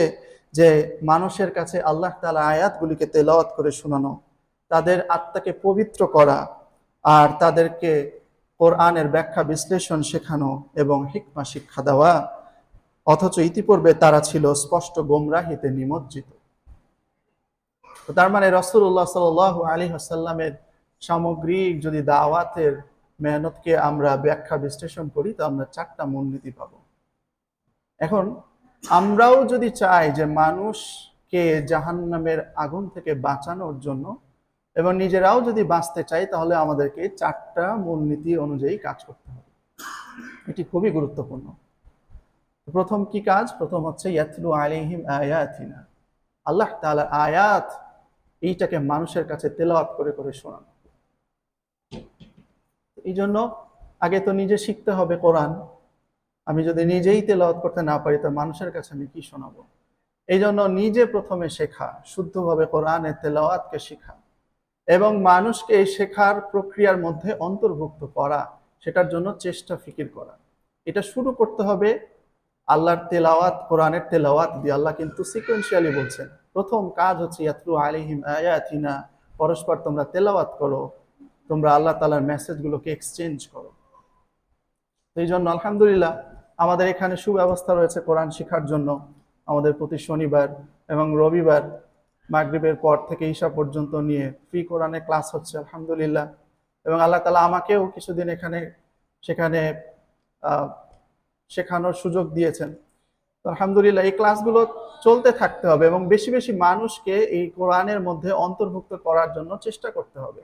যে মানুষের কাছে আল্লাহ তাআলা আয়াতগুলিকে তেলাওয়াত করে শোনানো, তাদের আত্মাকে পবিত্র করা, আর তাদেরকে কোরআনের ব্যাখ্যা বিশ্লেষণ শেখানো এবং হিকমা শিক্ষা দেওয়া। অথচ ইতিপূর্বে তারা ছিল স্পষ্ট গোমরাহিতে নিমজ্জিত। তো তার মানে রাসূলুল্লাহ সাল্লাল্লাহু আলাইহি ওয়াসাল্লামের সামগ্রিক যদি দাওয়াতের মেহনতকে আমরা ব্যাখ্যা বিশ্লেষণ করি, তো আমরা 4টা মূলনীতি পাবো। এখন আমরাও যদি চাই যে মানুষকে জাহান্নামের আগুন থেকে বাঁচানোর জন্য, এবং নিজেরাও যদি বাঁচতে চাই, তাহলে আমাদেরকে 4টা মূলনীতি অনুযায়ী কাজ করতে হবে। এটি খুবই গুরুত্বপূর্ণ। প্রথম কি কাজ? প্রথম হচ্ছে ইয়াতলু আলাইহিম আয়াতিনা, আল্লাহ তাআলার আয়াত এইটাকে মানুষের কাছে তেলাওয়াত করে করে শোনানো। এই জন্য আগে তো নিজে শিখতে হবে কোরআন। আমি যদি নিজেই তেলাওয়াত করতে না পারি, তো মানুষের কাছে আমি কি শোনাবো? এই জন্য নিজে প্রথমে শেখা, শুদ্ধভাবে কোরআনের তেলাওয়াতকে শেখা, এবং মানুষকে এই শেখার প্রক্রিয়ার মধ্যে অন্তর্ভুক্ত করা, সেটার জন্য চেষ্টা ফিকির করা। এটা শুরু করতে হবে আল্লাহর তেলাওয়াত, কোরআনের তেলাওয়াত দিয়ে। আল্লাহ কিন্তু সিকোয়েন্সিয়ালি বলছেন, প্রথম কাজ হচ্ছে ইয়াতলু আলাইহিম আয়াতিনা, পরস্পর তোমরা তেলাওয়াত করো, তোমরা আল্লাহ তাআলার মেসেজগুলোকে এক্সচেঞ্জ করো। এই জন্য আলহামদুলিল্লাহ আমাদের এখানে সুব্যবস্থা রয়েছে কোরআন শেখার জন্য। আমাদের প্রতি শনিবার এবং রবিবার মাগরিবের পর থেকে ঈশা পর্যন্ত নিয়ে ফ্রি কোরআনের ক্লাস হচ্ছে আলহামদুলিল্লাহ। এবং আল্লাহ তাআলা আমাকেও কিছুদিন সেখানে শেখানোর সুযোগ দিয়েছেন। তো আলহামদুলিল্লাহ এই ক্লাসগুলো চলতে থাকতে হবে, এবং বেশি বেশি মানুষকে এই কোরআনের মধ্যে অন্তর্ভুক্ত করার জন্য চেষ্টা করতে হবে।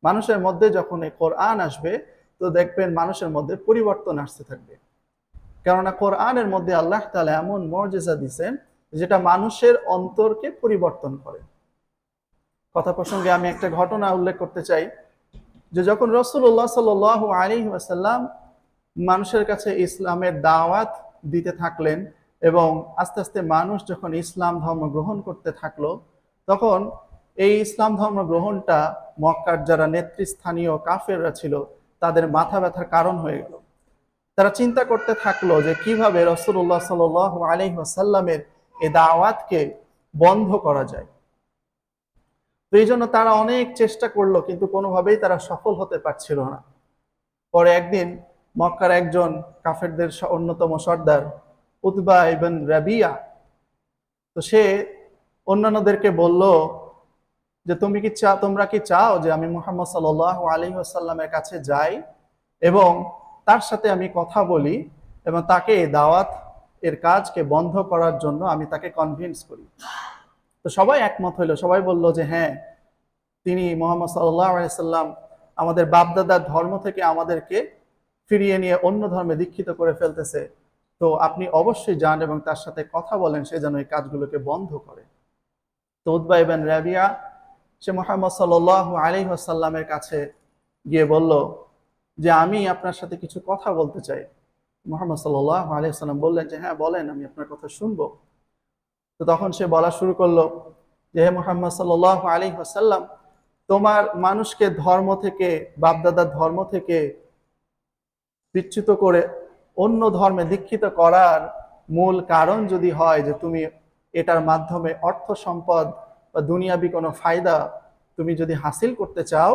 মানুষের মধ্যে যখন এই কোরআন আসবে, তো দেখবেন মানুষের মধ্যে পরিবর্তন আসতে থাকবে। কেননা কোরআনের মধ্যে আল্লাহ তাআলা এমন মুজিজা দিয়েছেন যেটা মানুষের অন্তরকে পরিবর্তন করে। কথা প্রসঙ্গে আমি একটা ঘটনা উল্লেখ করতে চাই, যে যখন রাসূলুল্লাহ সাল্লাল্লাহু আলাইহি ওয়াসাল্লাম মানুষের কাছে ইসলামের দাওয়াত দিতে থাকলেন, এবং আস্তে আস্তে মানুষ যখন ইসলাম ধর্ম গ্রহণ করতে থাকলো, তখন এই ইসলাম ধর্ম গ্রহণটা মক্কার যারা নেতৃস্থানীয় কাফেররা ছিল, তাদের মাথা ব্যথার কারণ হয়ে গেল। তারা চিন্তা করতে থাকলো যে কিভাবে রাসূলুল্লাহ সাল্লাল্লাহু আলাইহি ওয়াসাল্লামের এই দাওয়াতকে বন্ধ করা যায়। তো এই জন্য তারা অনেক চেষ্টা করলো, কিন্তু কোনোভাবেই তারা সফল হতে পারছিল না। পরে একদিন মক্কার একজন কাফেরদের অন্যতম সর্দার উতবা ইবন রাবিয়া, তো সে অন্যান্যদেরকে বলল যে তোমরা কি চাও যে আমি মুহাম্মদ সাল্লাল্লাহু আলাইহি ওয়াসাল্লামের কাছে যাই এবং তার সাথে আমি কথা বলি এবং তাকে এই দাওয়াত এর কাজকে বন্ধ করার জন্য আমি তাকে কনভিন্স করি। তো সবাই একমত হইলো, সবাই বলল যে হ্যাঁ, তিনি মুহাম্মদ সাল্লাল্লাহু আলাইহি ওয়াসাল্লাম আমাদের বাপদাদার ধর্ম থেকে আমাদেরকে ফিরিয়ে নিয়ে অন্য ধর্মে দীক্ষিত করে ফেলতেছে, তো আপনি অবশ্যই যান এবং তার সাথে কথা বলেন সে যেন এই কাজগুলোকে বন্ধ করে। তো উতবা ইবন রাবিয়া সে মুহাম্মদ সাল্লাল্লাহু আলাইহি ওয়াসাল্লামের কাছে গিয়ে বলল যে আমি আপনার সাথে কিছু কথা বলতে চাই। মুহাম্মদ সাল্লাল্লাহু আলাইহি ওয়াসাল্লাম বললেন যে হ্যাঁ বলেন, আমি আপনার কথা শুনবো। তো তখন সে বলা শুরু করলো যে হে মুহাম্মদ সাল্লাল্লাহু আলাইহি ওয়াসাল্লাম, তোমার মানুষকে ধর্ম থেকে, বাপদাদার ধর্ম থেকে বিচ্যুত করে অন্য ধর্মে দীক্ষিত করার মূল কারণ যদি হয় যে তুমি এটার মাধ্যমে অর্থ সম্পদ বা দুনিয়াবি কোনো ফায়দা তুমি যদি হাসিল করতে চাও,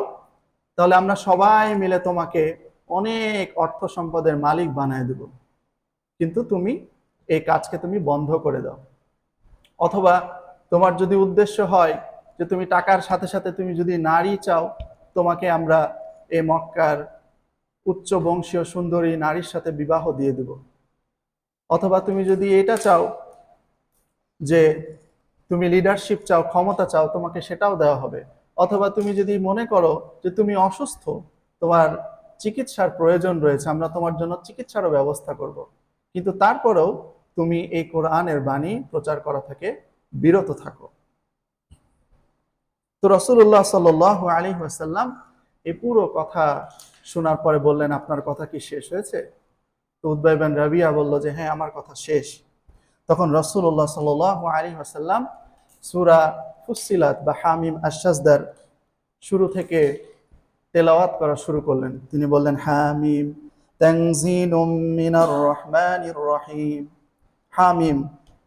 তাহলে আমরা সবাই মিলে তোমাকে অনেক অর্থ সম্পদের মালিক বানায় দেব, কিন্তু তুমি এই কাজকে তুমি বন্ধ করে দাও। অথবা তোমার যদি উদ্দেশ্য হয় যে তুমি টাকার সাথে সাথে তুমি যদি নারী চাও, তোমাকে আমরা এই মক্কার উচ্চ বংশীয় সুন্দরী নারীর সাথে বিবাহ দিয়ে দেব। অথবা তুমি যদি এটা চাও যে তুমি লিডারশিপ চাও, ক্ষমতা চাও, তোমাকে সেটাও দেওয়া হবে। অথবা তুমি যদি মনে করো যে তুমি অসুস্থ, তোমার চিকিৎসার প্রয়োজন রয়েছে, আমরা তোমার জন্য চিকিৎসারও ব্যবস্থা করব। কিন্তু তারপরেও তুমি এই কোরআনের বাণী প্রচার করা থেকে বিরত থাকো। তো রাসূলুল্লাহ সাল্লাল্লাহু আলাইহি ওয়াসাল্লাম এই পুরো কথা শোনার পরে বললেন, আপনার কথা কি শেষ হয়েছে? তো উতবা ইবন রাবিয়া বলল যে হ্যাঁ, আমার কথা শেষ। তখন রাসূলুল্লাহ সাল্লাল্লাহু আলাইহি ওয়াসাল্লাম সূরা ফুসসিলাত বা হামিম আশ-শাজদার শুরু থেকে তেলাওয়াত করা শুরু করলেন। তিনি বললেন হামিম তানজিলুম মিনার রহমানির রহিম। হামিম,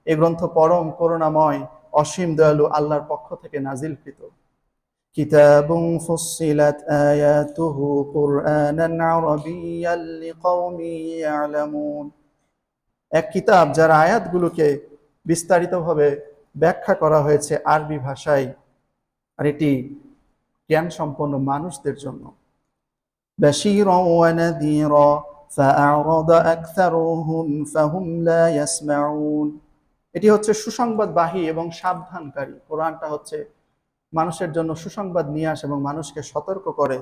এই গ্রন্থ পরম করুণাময় অসীম দয়ালু আল্লাহর পক্ষ থেকে নাজিলকৃত। কিতাবুন ফুসসিলাত আয়াতুহু কুরআনান আরাবিয়্যান লিকাওমিন ইয়ালামুন। এক কিতাব যার আয়াতগুলোকে বিস্তারিতভাবে ব্যাখ্যা করা হয়েছে আরবি ভাষায়, আর এটি জ্ঞান সম্পন্ন মানুষদের জন্য। বাশীরা ওয়া নাযীরা ফাআরাদা আকসারুহুম ফাহুম লা ইয়াসমাউন। এটি হচ্ছে সুসংবাদবাহী এবং সাবধানকারী। কোরআনটা হচ্ছে মানুষের জন্য সুসংবাদ নিয়ে আসে এবং মানুষকে সতর্ক করে,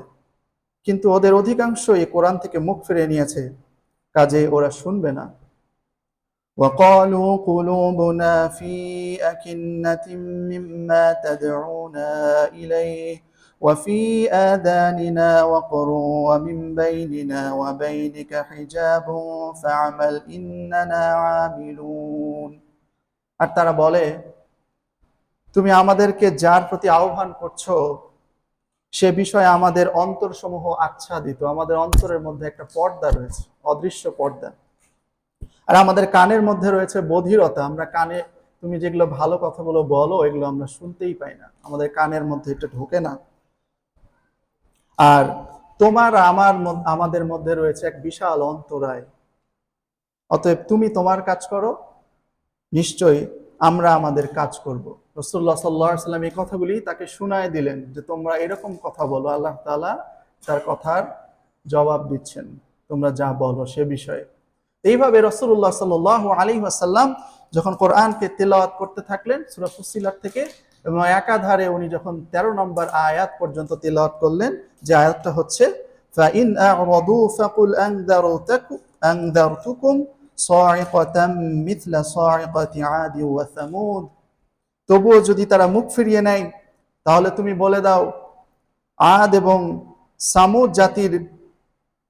কিন্তু ওদের অধিকাংশ এই কোরআন থেকে মুখ ফিরিয়ে নিয়েছে, কাজে ওরা শুনবে না। وقالوا قلوبنا في أكنة مما تدعونا إليه وفي آذاننا وقر ومن بيننا وبينك حجاب فاعمل إننا عاملون। আর তারা বলে, তুমি আমাদেরকে যার প্রতি আহ্বান করছো সে বিষয়ে আমাদের অন্তরসমূহ আচ্ছাদিত, আমাদের অন্তরের মধ্যে একটা পর্দা রয়েছে, অদৃশ্য পর্দা। আর আমাদের কানের মধ্যে রয়েছে বধিরতা, আমরা কানে তুমি যেগুলো ভালো কথাগুলো বলো এগুলো আমরা শুনতেই পাই না, আমাদের কানের মধ্যে এটা ঢোকে না। আর তোমার আমাদের মধ্যে রয়েছে এক বিশাল অন্তরায়। অতএব তুমি তোমার কাজ করো, নিশ্চয়ই আমরা আমাদের কাজ করব। রাসূলুল্লাহ সাল্লাল্লাহু আলাইহি ওয়াসাল্লাম এই কথাগুলি তাকে শুনায় দিলেন যে তোমরা এরকম কথা বলো, আল্লাহ তাআলা তার কথার জবাব দিচ্ছেন, তোমরা যা বলো সে বিষয়ে। এইভাবে রাসূলুল্লাহ সাল্লাল্লাহু আলাইহি ওয়াসাল্লাম যখন কোরআনকে তেলাওয়াত করতে থাকলেন সূরা ফুসসিলাত থেকে, এবং একাধারে উনি যখন 13 নম্বর আয়াত পর্যন্ত তেলাওয়াত করলেন, যে আয়াতটা হচ্ছে ফাইন আ'রাদু ফাকুল আনযারতুকুম সা'iকাতাম মিথলা সা'iকাতি আদি ওয়া সামুদ। তবুও যদি তারা মুখ ফিরিয়ে নেয় তাহলে তুমি বলে দাও আদ এবং সামুদ জাতির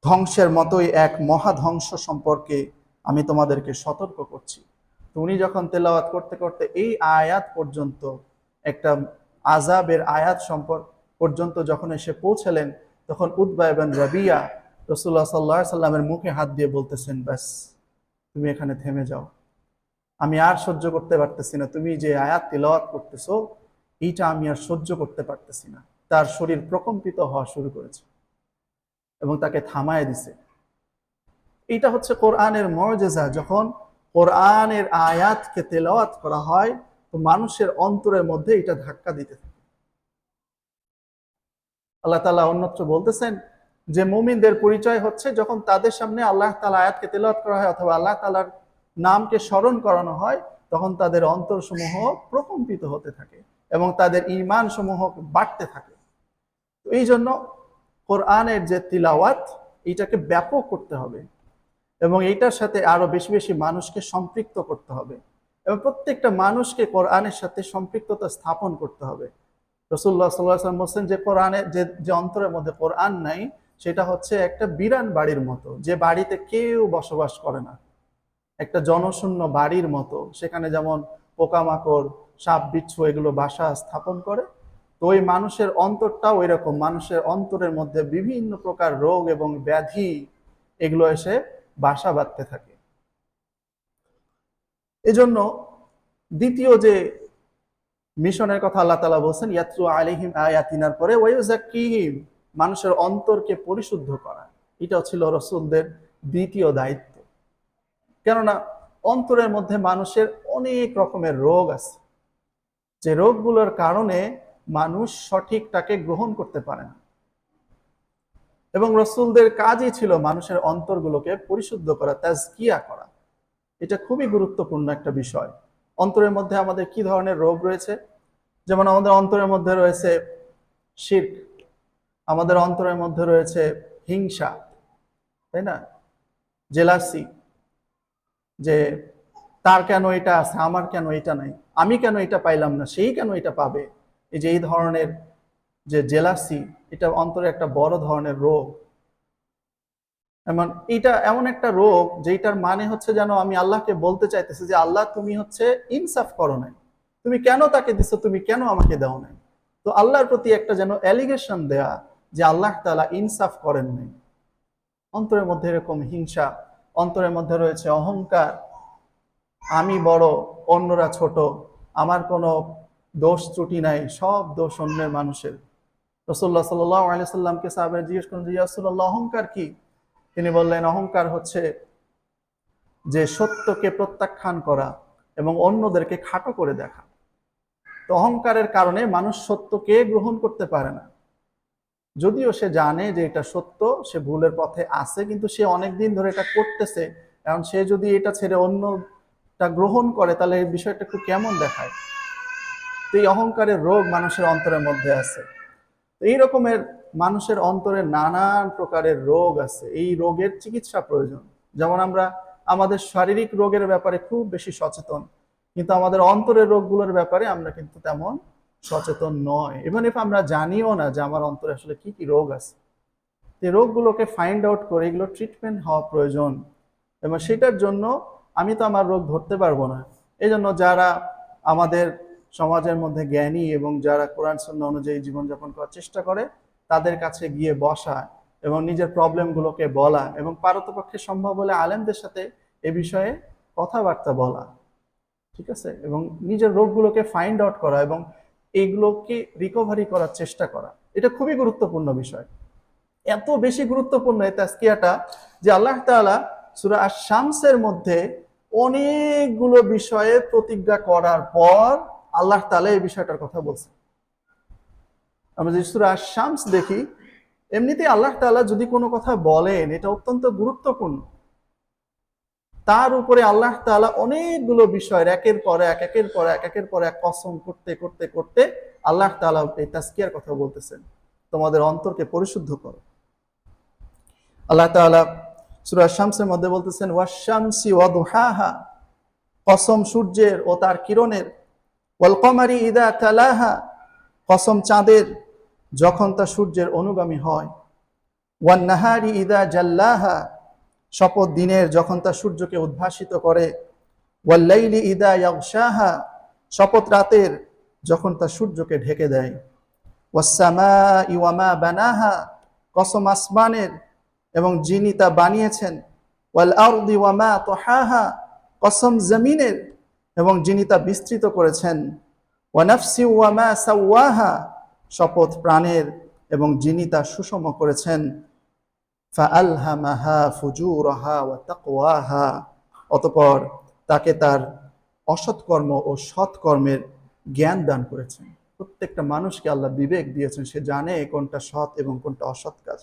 ধ্বংসের মতোই এক মহাধ্বংস সম্পর্কে আমি তোমাদেরকে সতর্ক করছি। তো উনি যখন তেলাওয়াত করতে করতে এই আয়াত পর্যন্ত, একটা আযাবের আয়াত পর্যন্ত যখন এসে পৌঁছালেন, তখন উতবা ইবন রাবিয়া রাসূলুল্লাহ সাল্লাল্লাহু আলাইহি সাল্লামের মুখে হাত দিয়ে বলতেছেন, ব্যাস তুমি এখানে থেমে যাও, আমি আর সহ্য করতে পারতেছি না, তুমি যে আয়াত তেলাওয়াত করতেছো এইটা আমি আর সহ্য করতে পারতেছি না। তার শরীর প্রকম্পিত হওয়া শুরু করেছে এবং তাকে থামায় দিছে। এটা হচ্ছে কোরআনের মুজিজা। যখন কোরআনের আয়াতকে তেলাওয়াত করা হয় তো মানুষের অন্তরের মধ্যে এটা ধাক্কা দিতে থাকে। আল্লাহ তাআলা অন্যত্র বলতেছেন যে মুমিনদের পরিচয় হচ্ছে যখন তাদের সামনে আল্লাহ তাআলা আয়াতকে তেলাওয়াত করা হয় অথবা আল্লাহ তাআলার নামকে স্মরণ করানো হয়, তখন তাদের অন্তরসমূহ প্রকম্পিত হতে থাকে এবং তাদের ঈমান সমূহ বাড়তে থাকে। তো এই জন্য কোরআনের যে তিলাওয়াত, এটাকে ব্যাপক করতে হবে এবং এইটার সাথে আরো বেশি বেশি মানুষকে সম্পৃক্ত করতে হবে এবং প্রত্যেকটা মানুষকে কোরআনের সাথে সম্পৃক্ততা স্থাপন করতে হবে। রাসূলুল্লাহ সাল্লাল্লাহু আলাইহি ওয়াসাল্লাম বলছেন যে কোরআনের যে অন্তরের মধ্যে কোরআন নাই, সেটা হচ্ছে একটা বিরান বাড়ির মতো, যে বাড়িতে কেউ বসবাস করে না, একটা জনশূন্য বাড়ির মতো। সেখানে যেমন পোকামাকড়, সাপ বিচ্ছু এগুলো বাসা স্থাপন করে, তো ওই মানুষের অন্তরটাও ওই রকম। মানুষের অন্তরের মধ্যে বিভিন্ন প্রকার রোগ এবং ব্যাধি এগুলো এসে বাসা বাঁধতে থাকে। এজন্য দ্বিতীয় যে মিশনের কথা আল্লাহ তাআলা বলছেন, ইয়াতলু আলাইহিম আয়াতিনার পরে ওয়ায়ুযাক্কিহিম, মানুষের অন্তরকে পরিশুদ্ধ করা। এটা ছিল রাসূলদের দ্বিতীয় দায়িত্ব। কেননা অন্তরের মধ্যে মানুষের অনেক রকমের রোগ আছে, যে রোগগুলোর কারণে মানুষ সঠিকটাকে গ্রহণ করতে পারে না, এবং রাসূলদের কাজই ছিল মানুষের অন্তরগুলোকে পরিশুদ্ধ করা, তাজকিয়া করা। এটা খুবই গুরুত্বপূর্ণ একটা বিষয়। অন্তরের মধ্যে আমাদের কি ধরনের রোগ রয়েছে? যেমন আমাদের অন্তরের মধ্যে রয়েছে শিরক, আমাদের অন্তরের মধ্যে রয়েছে হিংসা, তাই না, জেলাসি, যে তার কেন এটা আছে, আমার কেন এটা নাই, আমি কেন এটা পাইলাম না, সেই কেন এটা পাবে। এই যে এই ধরনের যে জেলাসি, এটা অন্তরে একটা বড় ধরনের রোগ। এমন এটা এমন একটা রোগ যেটার মানে হচ্ছে যেন আমি আল্লাহকে বলতে চাইতেছি যে আল্লাহ তুমি হচ্ছে ইনসাফ করো নাই, তুমি কেন তাকে দিছো, তুমি কেন আমাকে দাও নাই। তো আল্লাহর প্রতি একটা যেন অ্যালিগেশন দেয়া যে আল্লাহ তাআলা ইনসাফ করেন নাই। অন্তরের মধ্যে এরকম হিংসা, অন্তরের মধ্যে রয়েছে অহংকার, আমি বড়, অন্যরা ছোট, আমার কোনো দোষ ত্রুটি নাই, সব দোষ অন্যের মানুষের। রাসূলুল্লাহ সাল্লাল্লাহু আলাইহি সাল্লামকে সাহাবারা জিজ্ঞেস করেন যে ইয়া রাসূলুল্লাহ, অহংকার কি? তিনি বললেন, অহংকার হচ্ছে যে সত্যকে প্রত্যাখ্যান করা এবং অন্যদেরকে খাটো করে দেখা। তো অহংকারের কারণে মানুষ সত্যকে গ্রহণ করতে পারে না, যদিও সে জানে যে এটা সত্য, সে ভুলের পথে আছে, কিন্তু সে অনেকদিন ধরে এটা করতেছে। এখন সে যদি এটা ছেড়ে অন্যটা গ্রহণ করে তাহলে এই বিষয়টা একটু কেমন দেখায়। তো এই অহংকারের রোগ মানুষের অন্তরের মধ্যে আছে। তো এই রকমের মানুষের অন্তরে নানান প্রকারের রোগ আছে, এই রোগের চিকিৎসা প্রয়োজন। যেমন আমরা আমাদের শারীরিক রোগের ব্যাপারে খুব বেশি সচেতন, কিন্তু আমাদের অন্তরের রোগগুলোর ব্যাপারে আমরা কিন্তু তেমন সচেতন নয়, ইভেন ইফ আমরা জানিও না যে আমার অন্তরে আসলে কি কি রোগ আছে। এই রোগগুলোকে ফাইন্ড আউট করে এগুলো ট্রিটমেন্ট হওয়া প্রয়োজন, এবং সেটার জন্য আমি তো আমার রোগ ধরতে পারবো না। এই জন্য যারা আমাদের সমাজের মধ্যে জ্ঞানী এবং যারা কোরআন সুন্নাহ অনুযায়ী জীবনযাপন করার চেষ্টা করে, তাদের কাছে গিয়ে বসা এবং নিজের প্রবলেমগুলোকে বলা, এবং পারতপক্ষে সম্ভব হলে আলেমদের সাথে এ বিষয়ে কথাবার্তা বলা, ঠিক আছে, এবং নিজের রোগগুলোকে ফাইন্ড আউট করা এবং এইগুলোকে রিকভারি করার চেষ্টা করা, এটা খুবই গুরুত্বপূর্ণ বিষয়। এত বেশি গুরুত্বপূর্ণ এই তাজকিয়াটা যে আল্লাহ তাআলা সূরা আশ-শামসের মধ্যে অনেকগুলো বিষয়ে প্রতিজ্ঞা করার পর আল্লাহ তাআলা এই বিষয়টার কথা বলছেন। আমরা যদি সূরা আশ-শামস দেখি, এমনিতেই আল্লাহ তাআলা যদি কোনো কথা বলেন এটা অত্যন্ত গুরুত্বপূর্ণ, তার উপরে আল্লাহ তাআলা অনেকগুলো বিষয়ের একের পর এক কসম করতে করতে করতে আল্লাহ তাআলা এই তাজকিয়ার কথা বলতেছেন, তোমাদের অন্তরকে পরিশুদ্ধ করো। আল্লাহ তাআলা সূরা শামসের মধ্যে বলতেছেন ওয়াশ-শামসি ওয়া দুহাহা, কসম সূর্যের ও তার কিরণের, ওয়াল কমারি ইযা তালাহা, কসম চাঁদের যখন তা সূর্যের অনুগামী হয়, ওয়ান নাহারি ইযা জাল্লাহা, শপথ দিনের যখন তা সূর্যকে উদ্ভাসিত করে, ওয়াল লাইলি ইযা ইয়াগশাহা, শপথ রাতের যখন তা সূর্যকে ঢেকে দেয়, ওয়াস সামাই ওয়া মা বানাহা, কসম আসমানের এবং যিনি তা বানিয়েছেন, ওয়াল আরদি ওয়া মা তাহাহা, কসম জমিনের এবং যিনি তা বিস্তৃত করেছেন, ওয়া নাফসি ওয়া মা সাওয়াহা, শপথ প্রাণের এবং যিনি তা সুষম করেছেন, ফাআলহামাহা ফুজুরাহা ওয়া তাকওয়াহা, অতঃপর তাকে তার অসৎ কর্ম ও সৎ কর্মের জ্ঞান দান করেছেন। প্রত্যেকটা মানুষকে আল্লাহ বিবেক দিয়েছেন, সে জানে কোনটা সৎ এবং কোনটা অসৎ কাজ।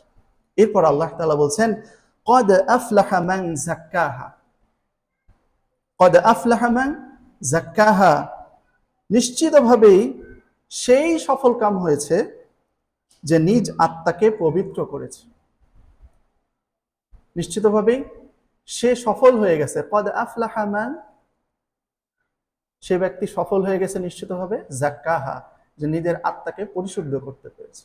এরপর আল্লাহ তাআলা বলছেন ক্বাদ আফলাহা মান যাক্কাহা, ক্বাদ আফলাহা মান যাক্কাহা, নিশ্চিতভাবেই সেই সফল কাম হয়েছে যে নিজ আত্মাকে পবিত্র করেছে। নিশ্চিতভাবেই সে সফল হয়ে গেছে। ক্বাদ আফলাহা মান, সে ব্যক্তি সফল হয়ে গেছে নিশ্চিতভাবে, যাক্কাহা, যে নিজের আত্মাকে পরিশুদ্ধ করতে পেরেছে।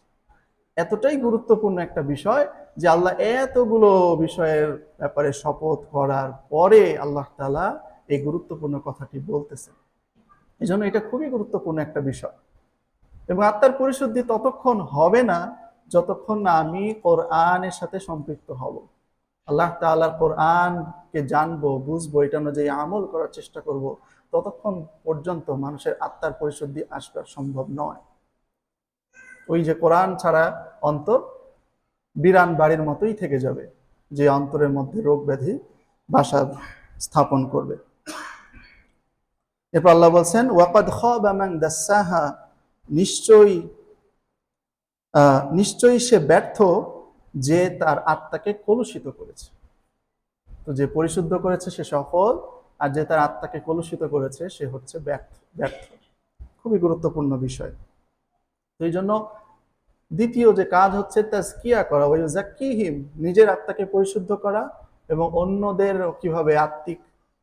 এতটাই গুরুত্বপূর্ণ একটা বিষয় যে আল্লাহ এতগুলো বিষয়ের ব্যাপারে শপথ করার পরে আল্লাহ তাআলা এই গুরুত্বপূর্ণ কথাটি বলতেছেন। এই জন্য এটা খুবই গুরুত্বপূর্ণ একটা বিষয়। এবং আত্মার পরিশুদ্ধি ততক্ষণ হবে না যতক্ষণ না আমি কোরআনের সাথে সম্পৃক্ত হব, আল্লাহ তাআলার কোরআনকে জানবো, বুঝবো, এটা অনুযায়ী আমল করার চেষ্টা করব, ততক্ষণ পর্যন্ত মানুষের আত্মার পরিশুদ্ধি আসা সম্ভব নয়। ওই যে কোরআন ছাড়া অন্তর বিরান বাড়ির মতোই থেকে যাবে, যে অন্তরের মধ্যে রোগ ব্যাধি বাসা স্থাপন করবে। এরপর আল্লাহ বলছেন ওয়াকাদ খাবা মান দাসসাহা, নিশ্চয়ই সে ব্যর্থ যে তার আত্মাকে কলুষিত করেছে। তো যে পরিশুদ্ধ করেছে সে সফল, আর যে তার আত্মাকে কলুষিত করেছে সে হচ্ছে ব্যর্থ। খুবই গুরুত্বপূর্ণ বিষয়। তো এই জন্য দ্বিতীয় যে কাজ হচ্ছে তাজকিয়া করা, ওই যাক্কিহিম, নিজের আত্মাকে পরিশুদ্ধ করা এবং অন্যদের কিভাবে আত্মিক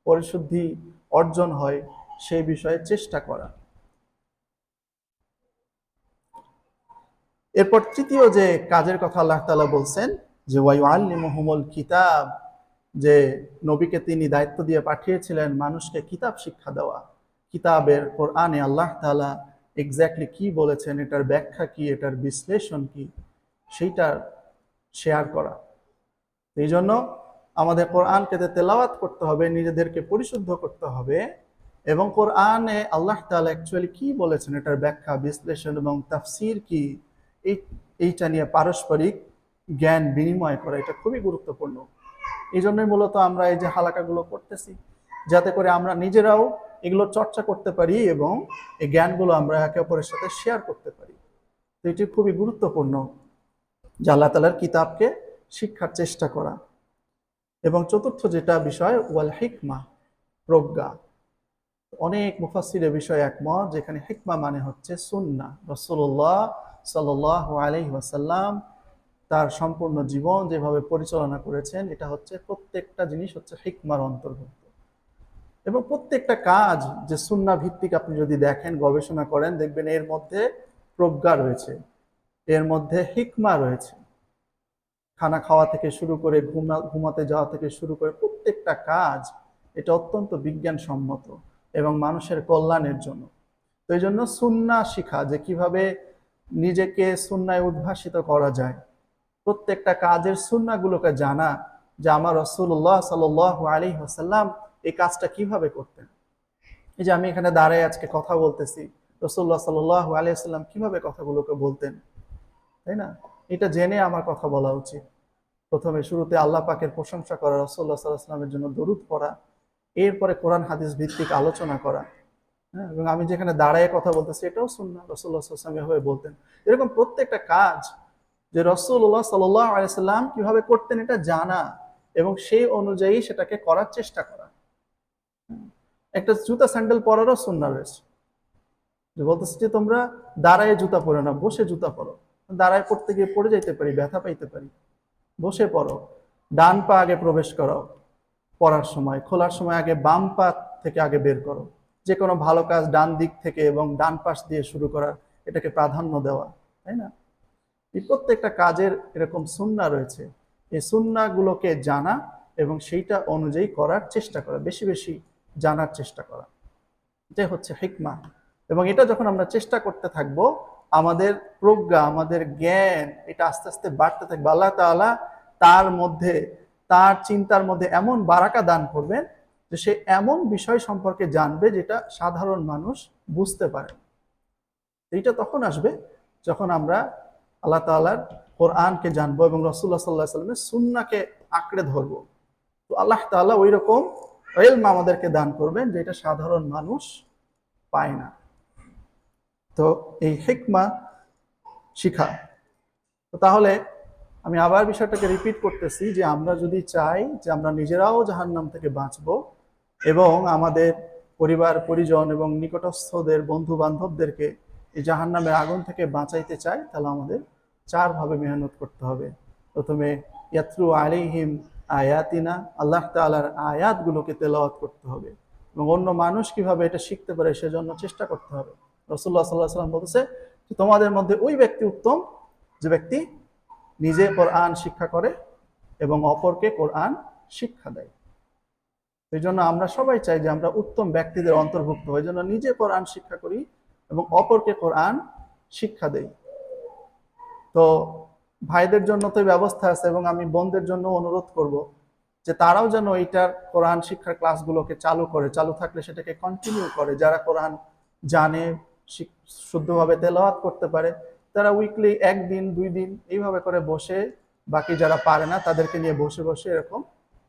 পরিশুদ্ধি অর্জন হয় সেই বিষয়ে চেষ্টা করা। এরপর তৃতীয় যে কাজের কথা আল্লাহ তাআলা বলছেন যে ওয়ায়ুআল্লিমুহুমুল কিতাব, যে নবীকে তিনি দায়িত্ব দিয়ে পাঠিয়েছিলেন মানুষকে কিতাব শিক্ষা দেওয়া। কিতাবের কোরআনে আল্লাহ তাআলা এক্স্যাক্টলি কি বলেছেন, এটার ব্যাখ্যা কি, এটার বিশ্লেষণ কি, সেইটা শেয়ার করা। এই জন্য আমাদের কোরআনকে তেলাওয়াত করতে হবে, নিজেদেরকে পরিশুদ্ধ করতে হবে, এবং কোরআনে আল্লাহ তাআলা অ্যাকচুয়ালি কি বলেছেন, এটার ব্যাখ্যা, বিশ্লেষণ এবং তাফসীর কি, এইটা নিয়ে পারস্পরিক জ্ঞান বিনিময় করা, এটা খুবই গুরুত্বপূর্ণ। এই জন্যই মূলত আমরা এই যে হালাকাগুলো করতেছি, যাতে করে আমরা নিজেরাও এগুলো চর্চা করতে পারি এবং এই জ্ঞানগুলো আমরা একে অপরের সাথে শেয়ার করতে পারি। তো এটি খুবই গুরুত্বপূর্ণ যে আল্লাহ তাআলার কিতাবকে শিক্ষার চেষ্টা করা। এবং চতুর্থ যেটা বিষয় ওয়াল হিকমা, প্রজ্ঞা। অনেক মুফাসসির এ বিষয়ে একমত, যেখানে হিকমা মানে হচ্ছে সুন্নাহ। রাসূলুল্লাহ সাল্লাল্লাহু আলাইহি ওয়াসাল্লাম তার সম্পূর্ণ জীবন যেভাবে পরিচালনা করেছেন, এটা হচ্ছে প্রত্যেকটা জিনিস হচ্ছে হিকমার অন্তর্ভুক্ত। এবং প্রত্যেকটা কাজ যে সুন্নাহ ভিত্তিক আপনি যদি দেখেন, গবেষণা করেন, দেখবেন এর মধ্যে প্রজ্ঞা রয়েছে, এর মধ্যে হিকমা রয়েছে। খানা খাওয়া থেকে শুরু করে ঘুমাতে যাওয়া থেকে শুরু করে প্রত্যেকটা কাজ এটা অত্যন্ত বিজ্ঞানসম্মত এবং মানুষের কল্যাণের জন্য। তো এই জন্য সুন্নাহ শিখা, যে কিভাবে নিজেকে সুন্নায় উদ্ভাসিত করা যায়, প্রত্যেকটা কাজের সুন্নাহগুলোকে জানা, যে আমার রাসূলুল্লাহ সাল্লাল্লাহু আলাইহি ওয়াসাল্লাম এই কাজটা কিভাবে করতেন। এই যে আমি এখানে দাঁড়ায় আজকে কথা বলতেছি, রাসূলুল্লাহ সাল্লাল্লাহু আলাইহি ওয়াসাল্লাম কিভাবে কথাগুলোকে বলতেন, তাই না? এটা জেনে আমার কথা বলা উচিত। প্রথমে শুরুতে আল্লাহ পাকের প্রশংসা করা, রাসূলুল্লাহ সাল্লাল্লাহু আলাইহি ওয়াসাল্লামের জন্য দরুদ পড়া, এরপরে কোরআন হাদিস ভিত্তিক আলোচনা করা। হ্যাঁ, এবং আমি যেখানে দাঁড়ায় কথা বলতেছি এটাও সুন্নাহ, রাসূলুল্লাহ সাল্লাল্লাহু আলাইহি ওয়াসাল্লাম এভাবে বলতেন। এরকম প্রত্যেকটা কাজ যে রাসূলুল্লাহ সাল্লাল্লাহু আলাইহি ওয়াসাল্লাম কিভাবে করতেন এটা জানা এবং সেই অনুযায়ী সেটাকে করার চেষ্টা করা। একটা জুতা স্যান্ডেল পরারও সুন্নাহ রয়েছে, যে বলতেছে যে তোমরা দাঁড়ায় জুতা পরো না, বসে জুতা পরো। দাঁড়ায় পড়তে গিয়ে পড়ে যাইতে পারি, ব্যথা পাইতে পারি, বসে পড়ো। ডান পা আগে প্রবেশ করো, পড়ার সময় খোলার সময় আগে বাম পা থেকে আগে বের করো। যে কোনো ভালো কাজ ডান দিক থেকে এবং ডান পাশ দিয়ে শুরু করা, এটাকে প্রাধান্য দেওয়া, তাই না? এই প্রত্যেকটা কাজের এরকম সুন্নাহ রয়েছে। এই সুন্নাহগুলোকে জানা এবং সেইটা অনুযায়ী করার চেষ্টা করা, বেশি বেশি জানার চেষ্টা করা, এটাই হচ্ছে হিকমা। এবং এটা যখন আমরা চেষ্টা করতে থাকব, আমাদের প্রজ্ঞা, আমাদের জ্ঞান এটা আস্তে আস্তে বাড়তে থাকবে। আল্লাহ তাআলা তার মধ্যে, তার চিন্তার মধ্যে এমন বারাকা দান করবেন যে সে এমন বিষয় সম্পর্কে জানবে যেটা সাধারণ মানুষ বুঝতে পারে। এইটা তখন আসবে যখন আমরা আল্লাহ তাআলার কোরআনকে জানবো এবং রাসূলুল্লাহ সাল্লাল্লাহু আলাইহি ওয়াসাল্লামের সুন্নাহকে আঁকড়ে ধরবো। তো আল্লাহ তাআলা ওই রকম ইলম আমাদেরকে দান করবেন যেটা সাধারণ মানুষ পায় না। তো এই হিকমা শিখা। তো তাহলে আমি আবার বিষয়টাকে রিপিট করতেছি যে আমরা যদি চাই যে আমরা নিজেরাও জাহান্নাম থেকে বাঁচবো এবং আমাদের পরিবার পরিজন এবং নিকটস্থদের বন্ধু বান্ধবদেরকে এই জাহান্নামের আগুন থেকে বাঁচাইতে চাই, তাহলে আমাদের চারভাবে মেহনত করতে হবে। প্রথমে ইয়াতলু আলাইহিম আয়াতিনা, আল্লাহ তাআলার আয়াতগুলোকে তেলাওয়াত করতে হবে এবং অন্য মানুষ কিভাবে এটা শিখতে পারে সেজন্য চেষ্টা করতে হবে। রাসূলুল্লাহ সাল্লাল্লাহু আলাইহি ওয়াসাল্লাম বলেছে যে তোমাদের মধ্যে ওই ব্যক্তি উত্তম যে ব্যক্তি নিজে কোরআন শিক্ষা করে এবং অপরকে কোরআন শিক্ষা দেয়। এই জন্য আমরা সবাই চাই যে আমরা উত্তম ব্যক্তিদের অন্তর্ভুক্ত হই, যেন নিজে কোরআন শিক্ষা করি এবং অপরকে কোরআন শিক্ষা দেই। তো ভাইদের জন্য তো ব্যবস্থা আছে এবং আমি বোনদের জন্য অনুরোধ করব যে তারাও যেন এইটার কোরআন শিক্ষার ক্লাসগুলোকে চালু করে, চালু থাকলে সেটাকে কন্টিনিউ করে। যারা কোরআন জানে, শুদ্ধভাবে তেলাওয়াত করতে পারে, তারা উইকলি 1 দিন 2 দিন এইভাবে করে বসে, বাকি যারা পারে না তাদেরকে নিয়ে বসে বসে এরকম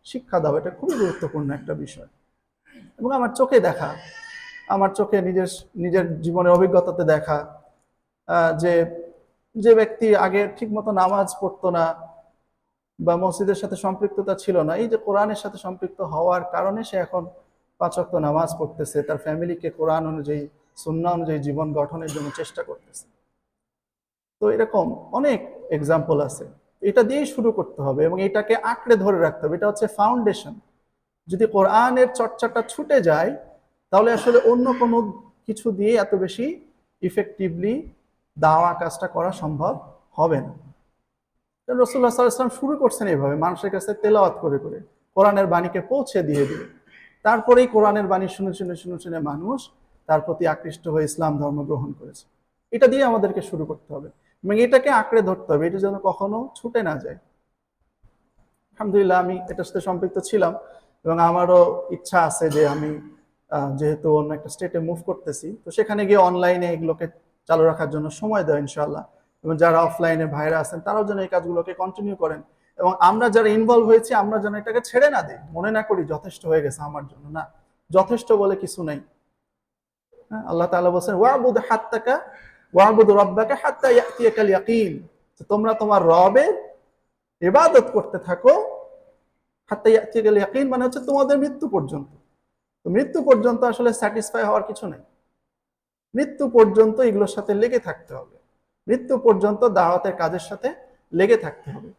শিক্ষা দাও। এটা খুবই গুরুত্বপূর্ণ একটা বিষয়। এবং আমার চোখে দেখা, আমার চোখে নিজের নিজের জীবনের অভিজ্ঞতাতে দেখা যে যে ব্যক্তি আগে ঠিকমতো নামাজ পড়তো না বা মসজিদের সাথে সম্পৃক্ততা ছিল না, এই যে কোরআনের সাথে সম্পৃক্ত হওয়ার কারণে সে এখন 5 ওয়াক্ত নামাজ পড়তেছে, তার ফ্যামিলিকে কোরআন অনুযায়ী সুন্নাহ অনুযায়ী জীবন গঠনের জন্য চেষ্টা করতেছে। তো এরকম অনেক এক্সাম্পল আছে। এটা দিয়েই শুরু করতে হবে এবং এটাকে আঁকড়ে ধরে রাখতে হবে। এটা হচ্ছে ফাউন্ডেশন। যদি কোরআনের চর্চাটা ছুটে যায় তাহলে আসলে অন্য কোনো কিছু দিয়ে এত বেশি ইফেক্টিভলি দাওয়া কাজটা করা সম্ভব হবে না। রাসূলুল্লাহ সাল্লাল্লাহু আলাইহি ওয়াসাল্লাম শুরু করছেন এইভাবে, মানুষের কাছে তেলাওয়াত করে করে কোরআনের বাণীকে পৌঁছে দিয়ে দিয়ে। তারপরেই কোরআনের বাণী শুনে শুনে শুনে শুনে মানুষ তার প্রতি আকৃষ্ট হয়ে ইসলাম ধর্ম গ্রহণ করেছে। এটা দিয়ে আমাদেরকে শুরু করতে হবে এবং এটাকে আঁকড়ে ধরতে হবে, এটা যেন কখনো ছুটে না যায়। আলহামদুলিল্লাহ আমি এটার সাথে সম্পৃক্ত ছিলাম এবং আমারও ইচ্ছা আছে যে আমি যেহেতু অন্য একটা স্টেটে মুভ করতেছি, তো সেখানে গিয়ে অনলাইনে এগুলোকে চালু রাখার জন্য সময় দেয় ইনশাআল্লাহ। এবং যারা অফলাইনে ভাইরা আছেন তারাও যেন এই কাজগুলোকে কন্টিনিউ করেন এবং আমরা যারা ইনভলভ হয়েছি আমরা যেন এটাকে ছেড়ে না দিই, মনে না করি যথেষ্ট হয়ে গেছে আমার জন্য। না, যথেষ্ট বলে কিছু নাই। আল্লাহ তাআলা বলেন ওয়াবুদ হাত্তাকা ওয়াবুদ রাব্বাকা হাত্তা ইয়াতিয়াকাল ইয়াকিন, তোমরা তোমার রবের ইবাদত করতে থাকো হাত্তা ইয়াতিয়াকাল ইয়াকিন, মানে হচ্ছে তোমাদের মৃত্যু পর্যন্ত। তো মৃত্যু পর্যন্ত আসলে স্যাটিসফাই হওয়ার কিছু নেই, মৃত্যু পর্যন্ত এগুলোর সাথে লেগে থাকতে হবে, মৃত্যু পর্যন্ত দাওয়াতের কাজের সাথে লেগে থাকতে হবে।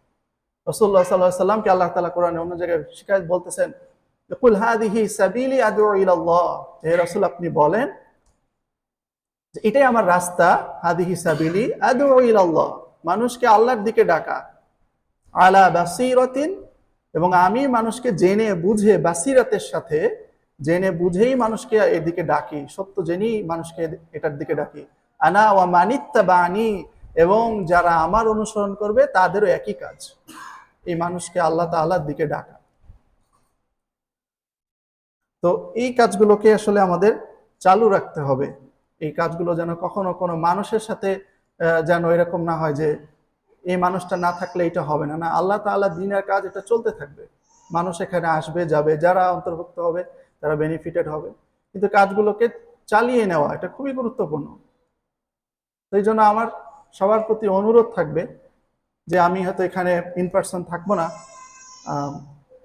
রাসূলুল্লাহ সাল্লাল্লাহু আলাইহি ওয়াসাল্লামকে আল্লাহ তাআলা কোরআনে অন্য জায়গায় শিখায় বলতেছেন কুল হাদিহি সাবিলি আদউ ইলাল্লাহ, হে রাসূল আপনি বলেন যে এটাই আমার রাস্তা, হাদিহি সাবিলি আদউ ইলাল্লাহ, মানুষকে আল্লাহর দিকে ডাকা, আলা বাসীরাতিন, এবং আমি মানুষকে জেনে বুঝে, বাসিরাতের সাথে জেনে বুঝেই মানুষকে এদিকে ডাকি, সত্য জেনেই মানুষকে এটার দিকে ডাকি। আনা ওয়া মানিত্তাবানি, এবং যারা আমার অনুসরণ করবে তাদেরও একই কাজ, এই মানুষকে আল্লাহ তাআলার দিকে ডাকা। তো এই কাজগুলোকে আসলে আমাদের চালু রাখতে হবে। এই কাজগুলো যেন কখনো কোনো মানুষের সাথে যেন এরকম না হয় যে এই মানুষটা না থাকলে এটা হবে না। না, আল্লাহ তাআলা দ্বীনের কাজ এটা চলতে থাকবে, মানুষ এখানে আসবে যাবে, যারা অন্তর্ভুক্ত হবে তারা বেনিফিটেড হবে, কিন্তু কাজগুলোকে চালিয়ে নেওয়া এটা খুবই গুরুত্বপূর্ণ। সেই জন্য আমার সবার প্রতি অনুরোধ থাকবে যে আমি হয়তো এখানে ইন পার্সন থাকবো না,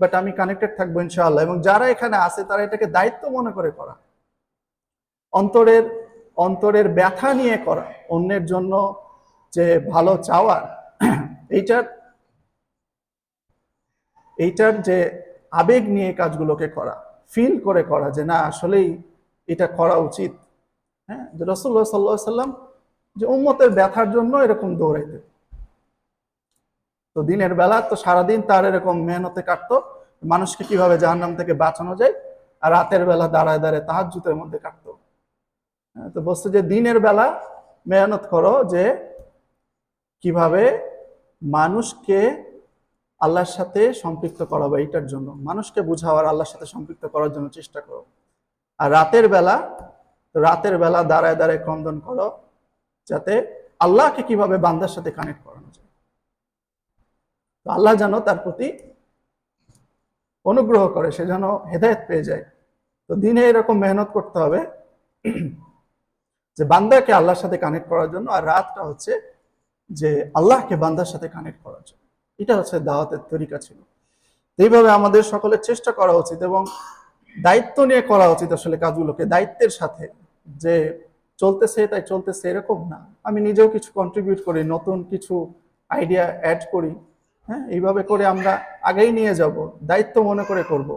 বাট আমি কানেক্টেড থাকবো ইনশাআল্লাহ, এবং যারা এখানে আছে তারা এটাকে দায়িত্ব মনে করে করা, অন্তরের অন্তরের ব্যথা নিয়ে করা, অন্যের জন্য যে ভালো চাওয়ার, এইটার এইটার যে আবেগ নিয়ে কাজগুলোকে করা, ফিল করে করা যে না আসলেই এটা করা উচিত। হ্যাঁ, যে রাসূলুল্লাহ সাল্লাল্লাহু আলাইহি ওয়াসাল্লাম যে উম্মতের ব্যথার জন্য এরকম দৌড়াইতে, তো দিনের বেলা তো সারাদিন তার এরকম মেহনতে কাটতো মানুষকে কিভাবে জাহান্নাম থেকে বাঁচানো যায়, আর রাতের বেলা দাঁড়ায় দাঁড়ায় তাহাজ্জুদের মধ্যে কাটতো। তো বলছে যে দিনের বেলা মেহনত করো যে কিভাবে মানুষকে আল্লাহর সাথে সম্পৃক্ত করাবো, এইটার জন্য মানুষকে বুঝাওয়ার, আল্লাহর সাথে সম্পৃক্ত করার জন্য চেষ্টা করো। আর রাতের বেলা দাঁড়ায় দাঁড়ায় ক্রন্দন করো যাতে আল্লাহকে কিভাবে বান্দার সাথে কানেক্ট করানো যায়। তো আল্লাহ যেন তার প্রতি অনুগ্রহ করে, সে যেন হেদায়েত পেয়ে যায়। তো দিনে এরকম মেহনত করতে হবে যে বান্দাকে আল্লাহর সাথে কানেক্ট করার জন্য, আর রাতটা হচ্ছে যে আল্লাহকে বান্দার সাথে কানেক্ট করার জন্য। এটা হচ্ছে দাওয়াতের তরিকা ছিল। এইভাবে আমাদের সকলের চেষ্টা করা উচিত এবং দায়িত্ব নিয়ে করা উচিত আসলে কাজগুলোকে, দায়িত্বের সাথে। যে চলতেছে তাই চলতেছে এরকম না, আমি নিজেও কিছু কন্ট্রিবিউট করি, নতুন কিছু আইডিয়া অ্যাড করি। হ্যাঁ, এইভাবে করে আমরা আগেই নিয়ে যাব, দায়িত্ব মনে করে করব।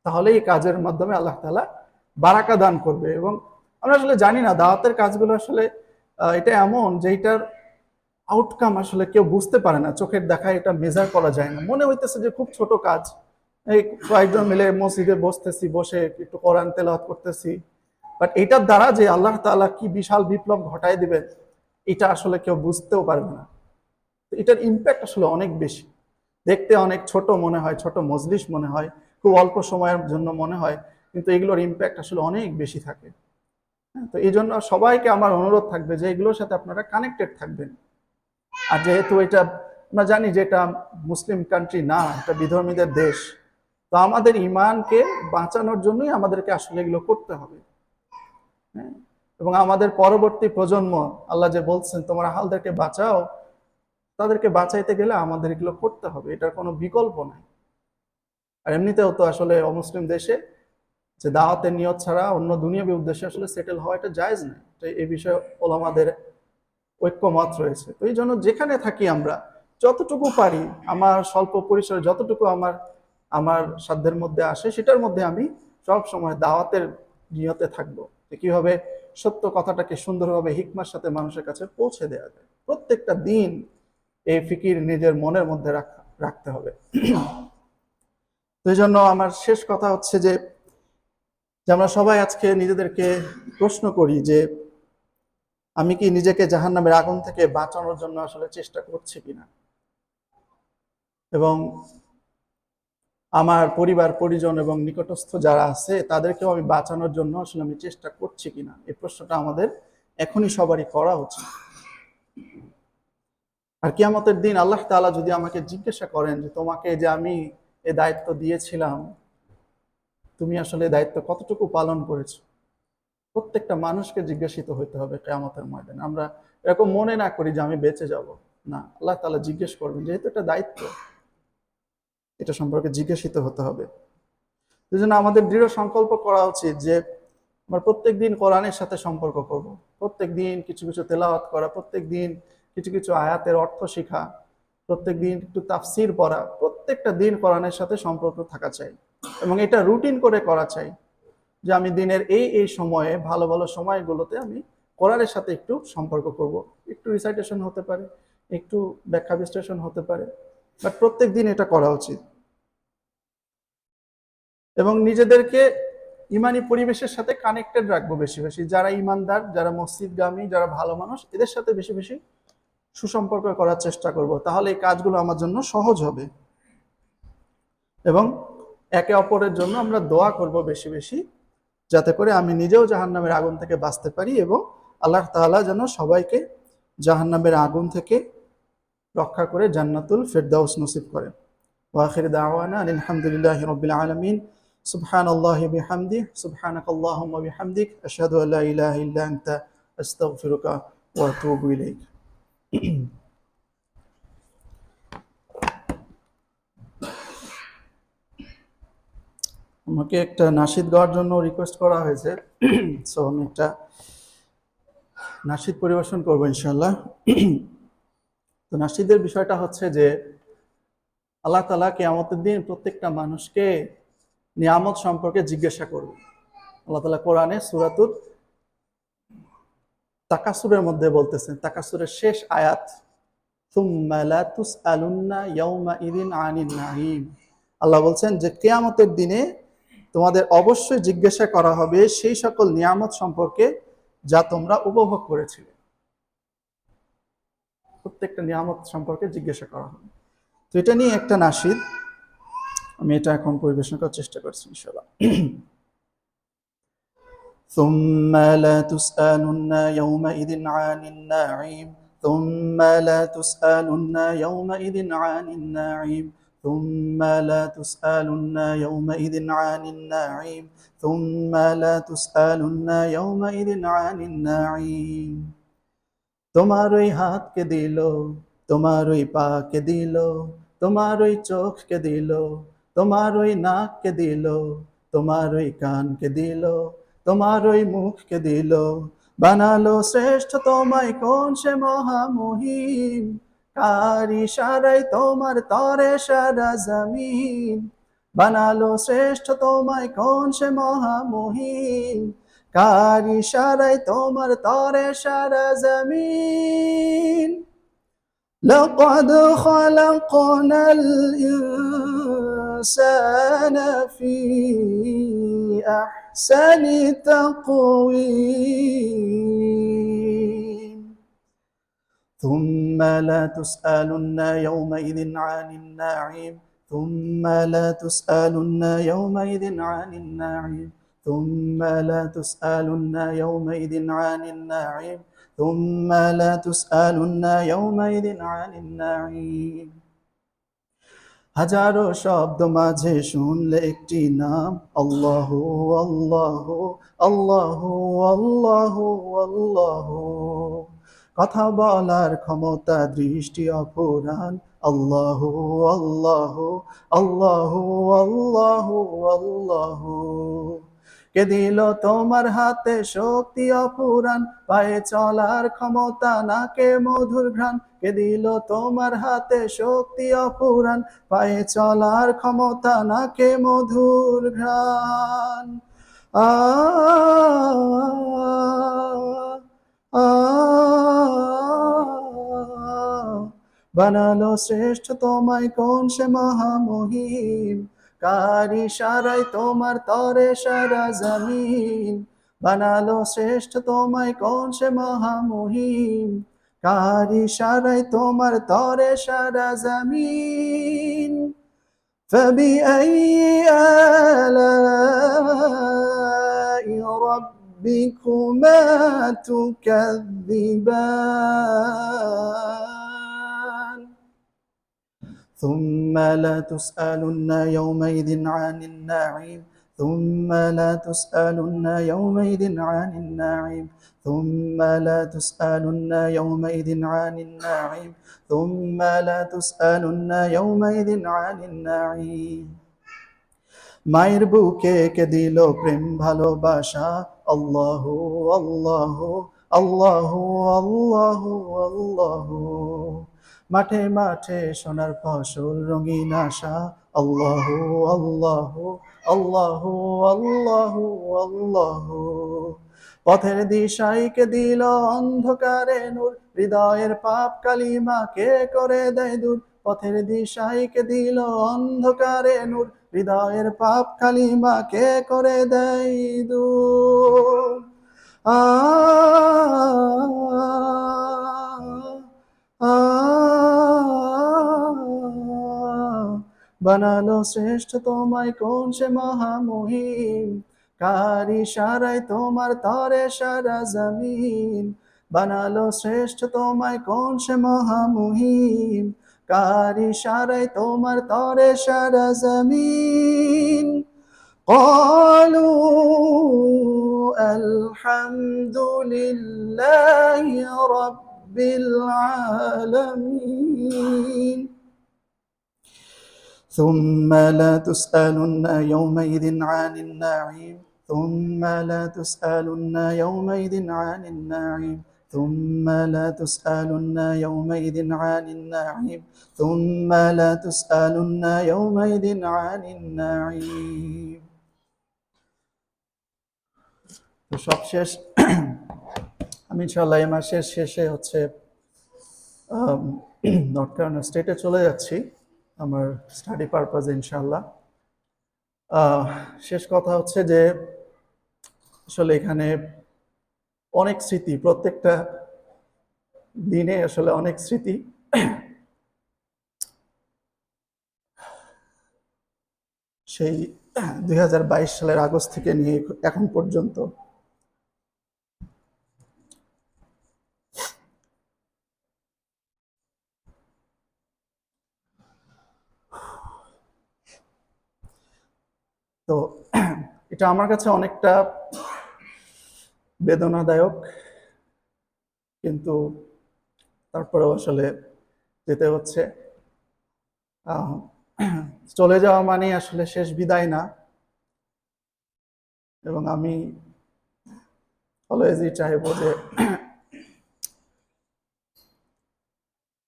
তাহলে এই কাজের মাধ্যমে আল্লাহ তাআলা বারাকা দান করবে। এবং আমরা আসলে জানি না দাওয়াতের কাজগুলো আসলে এটা এমন যে এটার আউটকাম আসলে কেউ বুঝতে পারে না, চোখের দেখায় এটা মেজার করা যায় না। মনে হইতেছে যে খুব ছোট কাজ, এই কয়েকজন মিলে মসজিদে বসতেছি, বসে একটু কোরআন তেলাওয়াত করতেছি, বাট এটার দ্বারা যে আল্লাহ তাআলা কি বিশাল বিপ্লব ঘটায় দিবেন এটা আসলে কেউ বুঝতেও পারবে না। এটার ইম্প্যাক্ট আসলে অনেক বেশি। দেখতে অনেক ছোট মনে হয়, ছোট মজলিস মনে হয়, খুব অল্প সময়ের জন্য মনে হয়, কিন্তু এগুলোর ইম্প্যাক্ট আসলে অনেক বেশি থাকে। হ্যাঁ, তো এই জন্য সবাইকে আমার অনুরোধ থাকবে যে এগুলোর সাথে আপনারা কানেক্টেড থাকবেন। আর যেহেতু এটা আমরা জানি যে এটা মুসলিম কান্ট্রি না, এটা বিধর্মীদের দেশ, তো আমাদের ইমানকে বাঁচানোর জন্যই আমাদেরকে আসলে এগুলো করতে হবে। হ্যাঁ, এবং আমাদের পরবর্তী প্রজন্ম, আল্লাহ যে বলছেন তোমরা হালদেরকে বাঁচাও, তাদেরকে বাঁচাইতে গেলে আমাদের এগুলো করতে হবে, এটার কোনো বিকল্প নাই। আর এমনিতেও তো আসলে অমুসলিম দেশে যে দাওয়াতের নিয়ত ছাড়া অন্য দুনিয়াবী উদ্দেশ্যে আসলে সেটেল হওয়া এটা জায়েজ নেই। তো এই বিষয়ে ওলামাদের ঐক্যমত রয়েছে। তো এই জন্য যেখানে থাকি আমরা যতটুকু পারি, আমার স্বল্প পরিসরে যতটুকু আমার আমার সাধ্যের মধ্যে আসে সেটার মধ্যে আমি সব সময় দাওয়াতের নিয়তে থাকবো, যে কিভাবে সত্য কথাটাকে সুন্দরভাবে হিকমার সাথে মানুষের কাছে পৌঁছে দেওয়া যায়। প্রত্যেকটা দিন এই ফিকির নিজের মনের মধ্যে রাখতে হবে। তো এই জন্য আমার শেষ কথা হচ্ছে যে আমরা সবাই আজকে নিজেদেরকে প্রশ্ন করি যে আমি কি নিজেকে জাহান্নামের আগুন থেকে বাঁচানোর জন্য আসলে চেষ্টা করছি কিনা, এবং আমার পরিবার পরিজন এবং নিকটস্থ যারা আছে তাদেরকেও আমি বাঁচানোর জন্য আসলে আমি চেষ্টা করছি কিনা। এই প্রশ্নটা আমাদের এখনই সবারই করা উচিত। আর কিয়ামতের দিন আল্লাহ তাআলা যদি আমাকে জিজ্ঞাসা করেন যে তোমাকে যে আমি এ দায়িত্ব দিয়েছিলাম, তুমি আসলে দায়িত্ব কতটুকু পালন করেছো, প্রত্যেকটা মানুষকে জিজ্ঞাসিত হইতে হবে কিয়ামতের ময়দানে। আমরা এরকম মনে না করি যে আমি বেঁচে যাব, না, আল্লাহ তাআলা জিজ্ঞেস করবেন, যেহেতু এটা দায়িত্ব, এটা সম্পর্কে জিজ্ঞাসিত হতে হবে। এই জন্য আমাদের দৃঢ় সংকল্প করা উচিত যে আমরা প্রত্যেক দিন কোরআনের সাথে সম্পর্ক করব, প্রত্যেক দিন কিছু কিছু তেলাওয়াত করা, প্রত্যেক দিন কিছু কিছু আয়াতের অর্থ শেখা, প্রত্যেক দিন একটু তাফসির পড়া, প্রত্যেকটা দিন কোরআনের সাথে সম্পর্ক থাকা চাই এবং এটা রুটিন করে করা চাই। যে আমি দিনের এই এই সময়ে, ভালো ভালো সময়গুলোতে আমি কোরআনের সাথে একটু সম্পর্ক করব। একটু রিসাইটেশন হতে পারে, একটু ব্যাখ্যা বিশ্লেষণ হতে পারে, বাট প্রত্যেক দিন এটা করা উচিত। এবং নিজেদেরকে ইমানি পরিবেশের সাথে কানেক্টেড রাখবো বেশি বেশি। যারা ইমানদার, যারা মসজিদগামী, যারা ভালো মানুষ, এদের সাথে বেশি বেশি সুসম্পর্ক করার চেষ্টা করব। তাহলে এই কাজগুলো আমার জন্য সহজ হবে। এবং একে অপরের জন্য আমরা দোয়া করব বেশি বেশি, যাতে করে আমি নিজেও জাহান্নামের আগুন থেকে বাঁচতে পারি এবং আল্লাহ তাআলা যেন সবাইকে জাহান্নামের আগুন থেকে রক্ষা করে জান্নাতুল ফেরদাউস নসিব করেন। ওয়া আখিরু দাওয়ানা আলহামদুলিল্লাহি রাব্বিল আলামিন। সুবহানাল্লাহি বিহামদিহি, সুবহানাকাল্লাহুম্মা বিহামদিক, আশহাদু আল্লা ইলাহা ইল্লা আনতা, আস্তাগফিরুকা ওয়া আতুবু ইলাইক। আমাকে একটা নাশিদ গাওয়ার জন্য রিকোয়েস্ট করা হয়েছে, সো আমি একটা নাশিদ পরিবেশন করবো ইনশাআল্লাহ। তো নাশিদের বিষয়টা হচ্ছে যে আল্লাহ তাআলা কিয়ামতের দিন প্রত্যেকটা মানুষকে নিয়ামত সম্পর্কে জিজ্ঞাসা করবে। আল্লাহ তাআলা কোরআনে সূরাতুত তাকাসুরের মধ্যে বলতেছেন, তাকাসুরের শেষ আয়াত, সুম্মা লা তুসআলুন্না ইয়াওমাইযিন আনিন নাঈম। আল্লাহ বলছেন যে কিয়ামতের দিনে তোমাদের অবশ্যই জিজ্ঞাসা করা হবে সেই সকল নিয়ামত সম্পর্কে যা তোমরা উপভোগ করেছিলে। প্রত্যেকটা নিয়ামত সম্পর্কে জিজ্ঞাসা করা হবে। তো এটা নিয়ে একটা নাশিদ আমি এটা এখন পরিবেশন করার চেষ্টা করছি ইনশাআল্লাহ। ثم لا تسألن يومئذ عن النعيم ثم لا تسألن يومئذ عن النعيم ثم لا تسألن يومئذ عن النعيم ثم لا تسألن يومئذ عن النعيم তোমার ওই হাতকে দিল, তোমার ওই পাকে দিল, তোমার ওই চোখকে দিল, তোমার ওই নাককে দিল, তোমার ওই কানকে দিল, তোমার ওই মুখকে দিল, বানালো শ্রেষ্ঠ তোমায় কোন সে মহামহিম, কার ইশারায় তোমার তরে সারা জমিন, বানালো শ্রেষ্ঠ তোমায় কোন সে মহামহিম, কার ইশারায় তোমার তরে সারা জমিন। لقد خلقنا الإنسان في أحسن تقويم ثم لا تسألن يومئذ عن النعيم ثم لا تسألن يومئذ عن النعيم ثم لا تسألن يومئذ عن النعيم ثم لا تسألن يومئذ عن النعيم হাজারো শব্দ মাঝে শুনলে একটি নাম আল্লাহু আল্লাহু আল্লাহু আল্লাহু আল্লাহু, কথা বলার ক্ষমতা দৃষ্টি অপুরাণ আল্লাহু আল্লাহু আল্লাহু আল্লাহু আল্লাহু, কে দিল তোমার হাতে শক্তি অপুরাণ, পায়ে চলার ক্ষমতা নাকে মধুর ঘ্রাণ, কে দিল তোমার হাতে শক্তি অপুরাণ, পায়ে চলার ক্ষমতা নাকে মধুর ঘ্রাণ। আ বানালো শ্রেষ্ঠ তোমায় কোন সে মহামহিম, কার ইশারায় তোমার তরে সারা জমিন, বানালো শ্রেষ্ঠ তোমায় কোন সে মহামহিম, কার ইশারায় তোমার তরে সারা জমিন। فبأي آلاء ربكما تكذبان ثم لا تسألن يومئذ عن النعيم ثم لا تسألن يومئذ عن النعيم ثم لا تسألن يومئذ عن النعيم ثم لا تسألن يومئذ عن النعيم মায়ের বুকে কে দিল প্রেম ভালোবাসা আল্লাহু আল্লাহু আল্লাহু আল্লাহু আল্লাহু, মাঠে মাঠে সোনার ফসল রঙিন আশা আল্লাহু আল্লাহু আল্লাহু আল্লাহু আল্লাহু, পথের দিশায় কে দিল অন্ধকারে নূর, হৃদয়ের পাপ কালিমা কে করে দেয় দূর, পথের দিশায় কে দিল অন্ধকারে নূর, হৃদয়ের পাপ কালিমা কে করে দেয় দূর। আ বানালো শ্রেষ্ঠ তোমায় কোন সে মহামহিম, কার ইশারায় তোমার তরে সারা জমিন, বানালো শ্রেষ্ঠ তোমায় কোন সে মহামহিম, কার ইশারায় তোমার তরে সারা জমিন। قالوا الحمد لله رب العالمين ثم لا تسألن يومئذ عن النعيم ثم لا تسألن يومئذ عن النعيم ثم لا تسألن يومئذ عن النعيم ثم لا تسألن يومئذ عن النعيم। তো সব শেষ, আমি ইনশাআল্লাহ এই মাসের শেষে হচ্ছে নর্থ ক্যারোলিনা স্টেটে চলে যাচ্ছি আমার স্টাডি পারপাজে ইনশাআল্লাহ। শেষ কথা হচ্ছে যে আসলে এখানে অনেক স্মৃতি, প্রত্যেকটা দিনে আসলে অনেক স্মৃতি। সেই 2022 সালের আগস্ট থেকে নিয়ে এখন পর্যন্ত তো এটা আমার কাছে অনেকটা বেদনাদায়ক, কিন্তু তারপরেও আসলে যেতে হচ্ছে। আহ, চলে যাওয়া মানে আসলে শেষ বিদায় না, এবং আমি অলওয়েজই চাইবো যে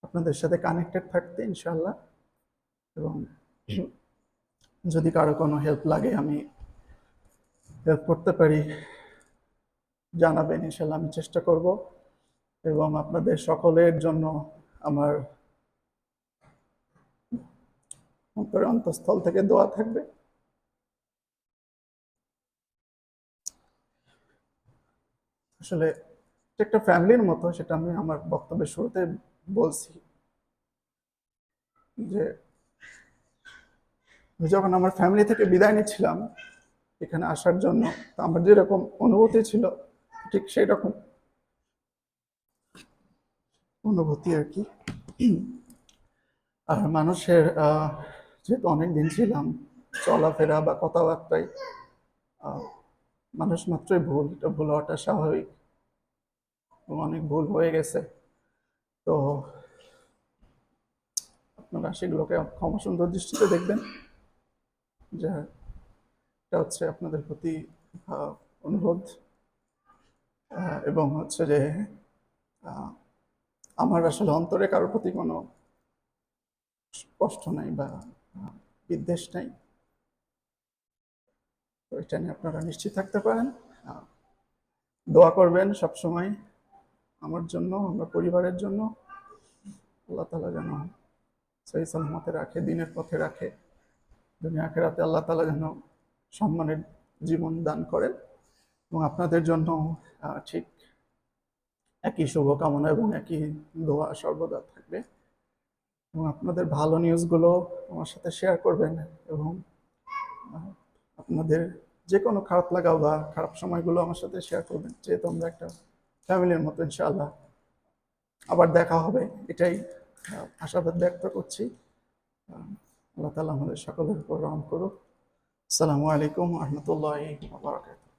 আপনাদের সাথে কানেক্টেড থাকতে ইনশাল্লাহ। এবং যদি কারো কোনো হেল্প লাগে, আমি হেল্প করতে পারি, জানাবেন, ইনশাল্লাহ আমি চেষ্টা করব। এবং আপনাদের সকলের জন্য আমার অন্তরের অন্তঃস্থল থেকে দোয়া থাকবে। আসলে এটা একটা ফ্যামিলির মতো, সেটা আমি আমার বক্তব্যের শুরুতে বলছি যে যখন আমার ফ্যামিলি থেকে বিদায় নিচ্ছিলাম এখানে আসার জন্য, তো আমার যেরকম অনুভূতি ছিল ঠিক সেই রকম অনুভূতি আর কি। আর মানুষের যেহেতু অনেক দিন ছিলাম, চলাফেরা বা কথাবার্তায় আহ, মানুষ মাত্রই ভুল, এটা ভুল হওয়াটা স্বাভাবিক, এবং অনেক ভুল হয়ে গেছে। তো আপনারা সেগুলোকে ক্ষমা সুন্দর দৃষ্টিতে দেখবেন। যে এটা হচ্ছে আপনাদের প্রতি আহ, অনুরোধ। এবং হচ্ছে যে আহ, আমার আসলে অন্তরে কারোর প্রতি কোনো কষ্ট নাই বা বিদ্বেষ নাই। তো এটা নিয়ে আপনারা নিশ্চিত থাকতে পারেন। আহ, দোয়া করবেন সব সময় আমার জন্য, আমার পরিবারের জন্য। আল্লাহ তাআলা যেন সহি সালামতে রাখে, দিনের পথে রাখে, দুনিয়া আখিরাতে আল্লাহ তাআলা যেন সম্মানের জীবন দান করেন। এবং আপনাদের জন্য ঠিক একই শুভকামনা এবং একই দোয়া সর্বদা থাকবে। এবং আপনাদের ভালো নিউজগুলো আমার সাথে শেয়ার করবেন, এবং আপনাদের যে কোনো খারাপ লাগা বা খারাপ সময়গুলো আমার সাথে শেয়ার করবেন, যেহেতু আমরা একটা ফ্যামিলির মতো। ইনশাআল্লাহ আবার দেখা হবে, এটাই আশাবাদ ব্যক্ত করছি। আল্লাহ তাআলা আমাদের সকলের উপর রহম করুক। আসসালামু আলাইকুম ওয়া রাহমাতুল্লাহি ওয়া বারাকাতুহু।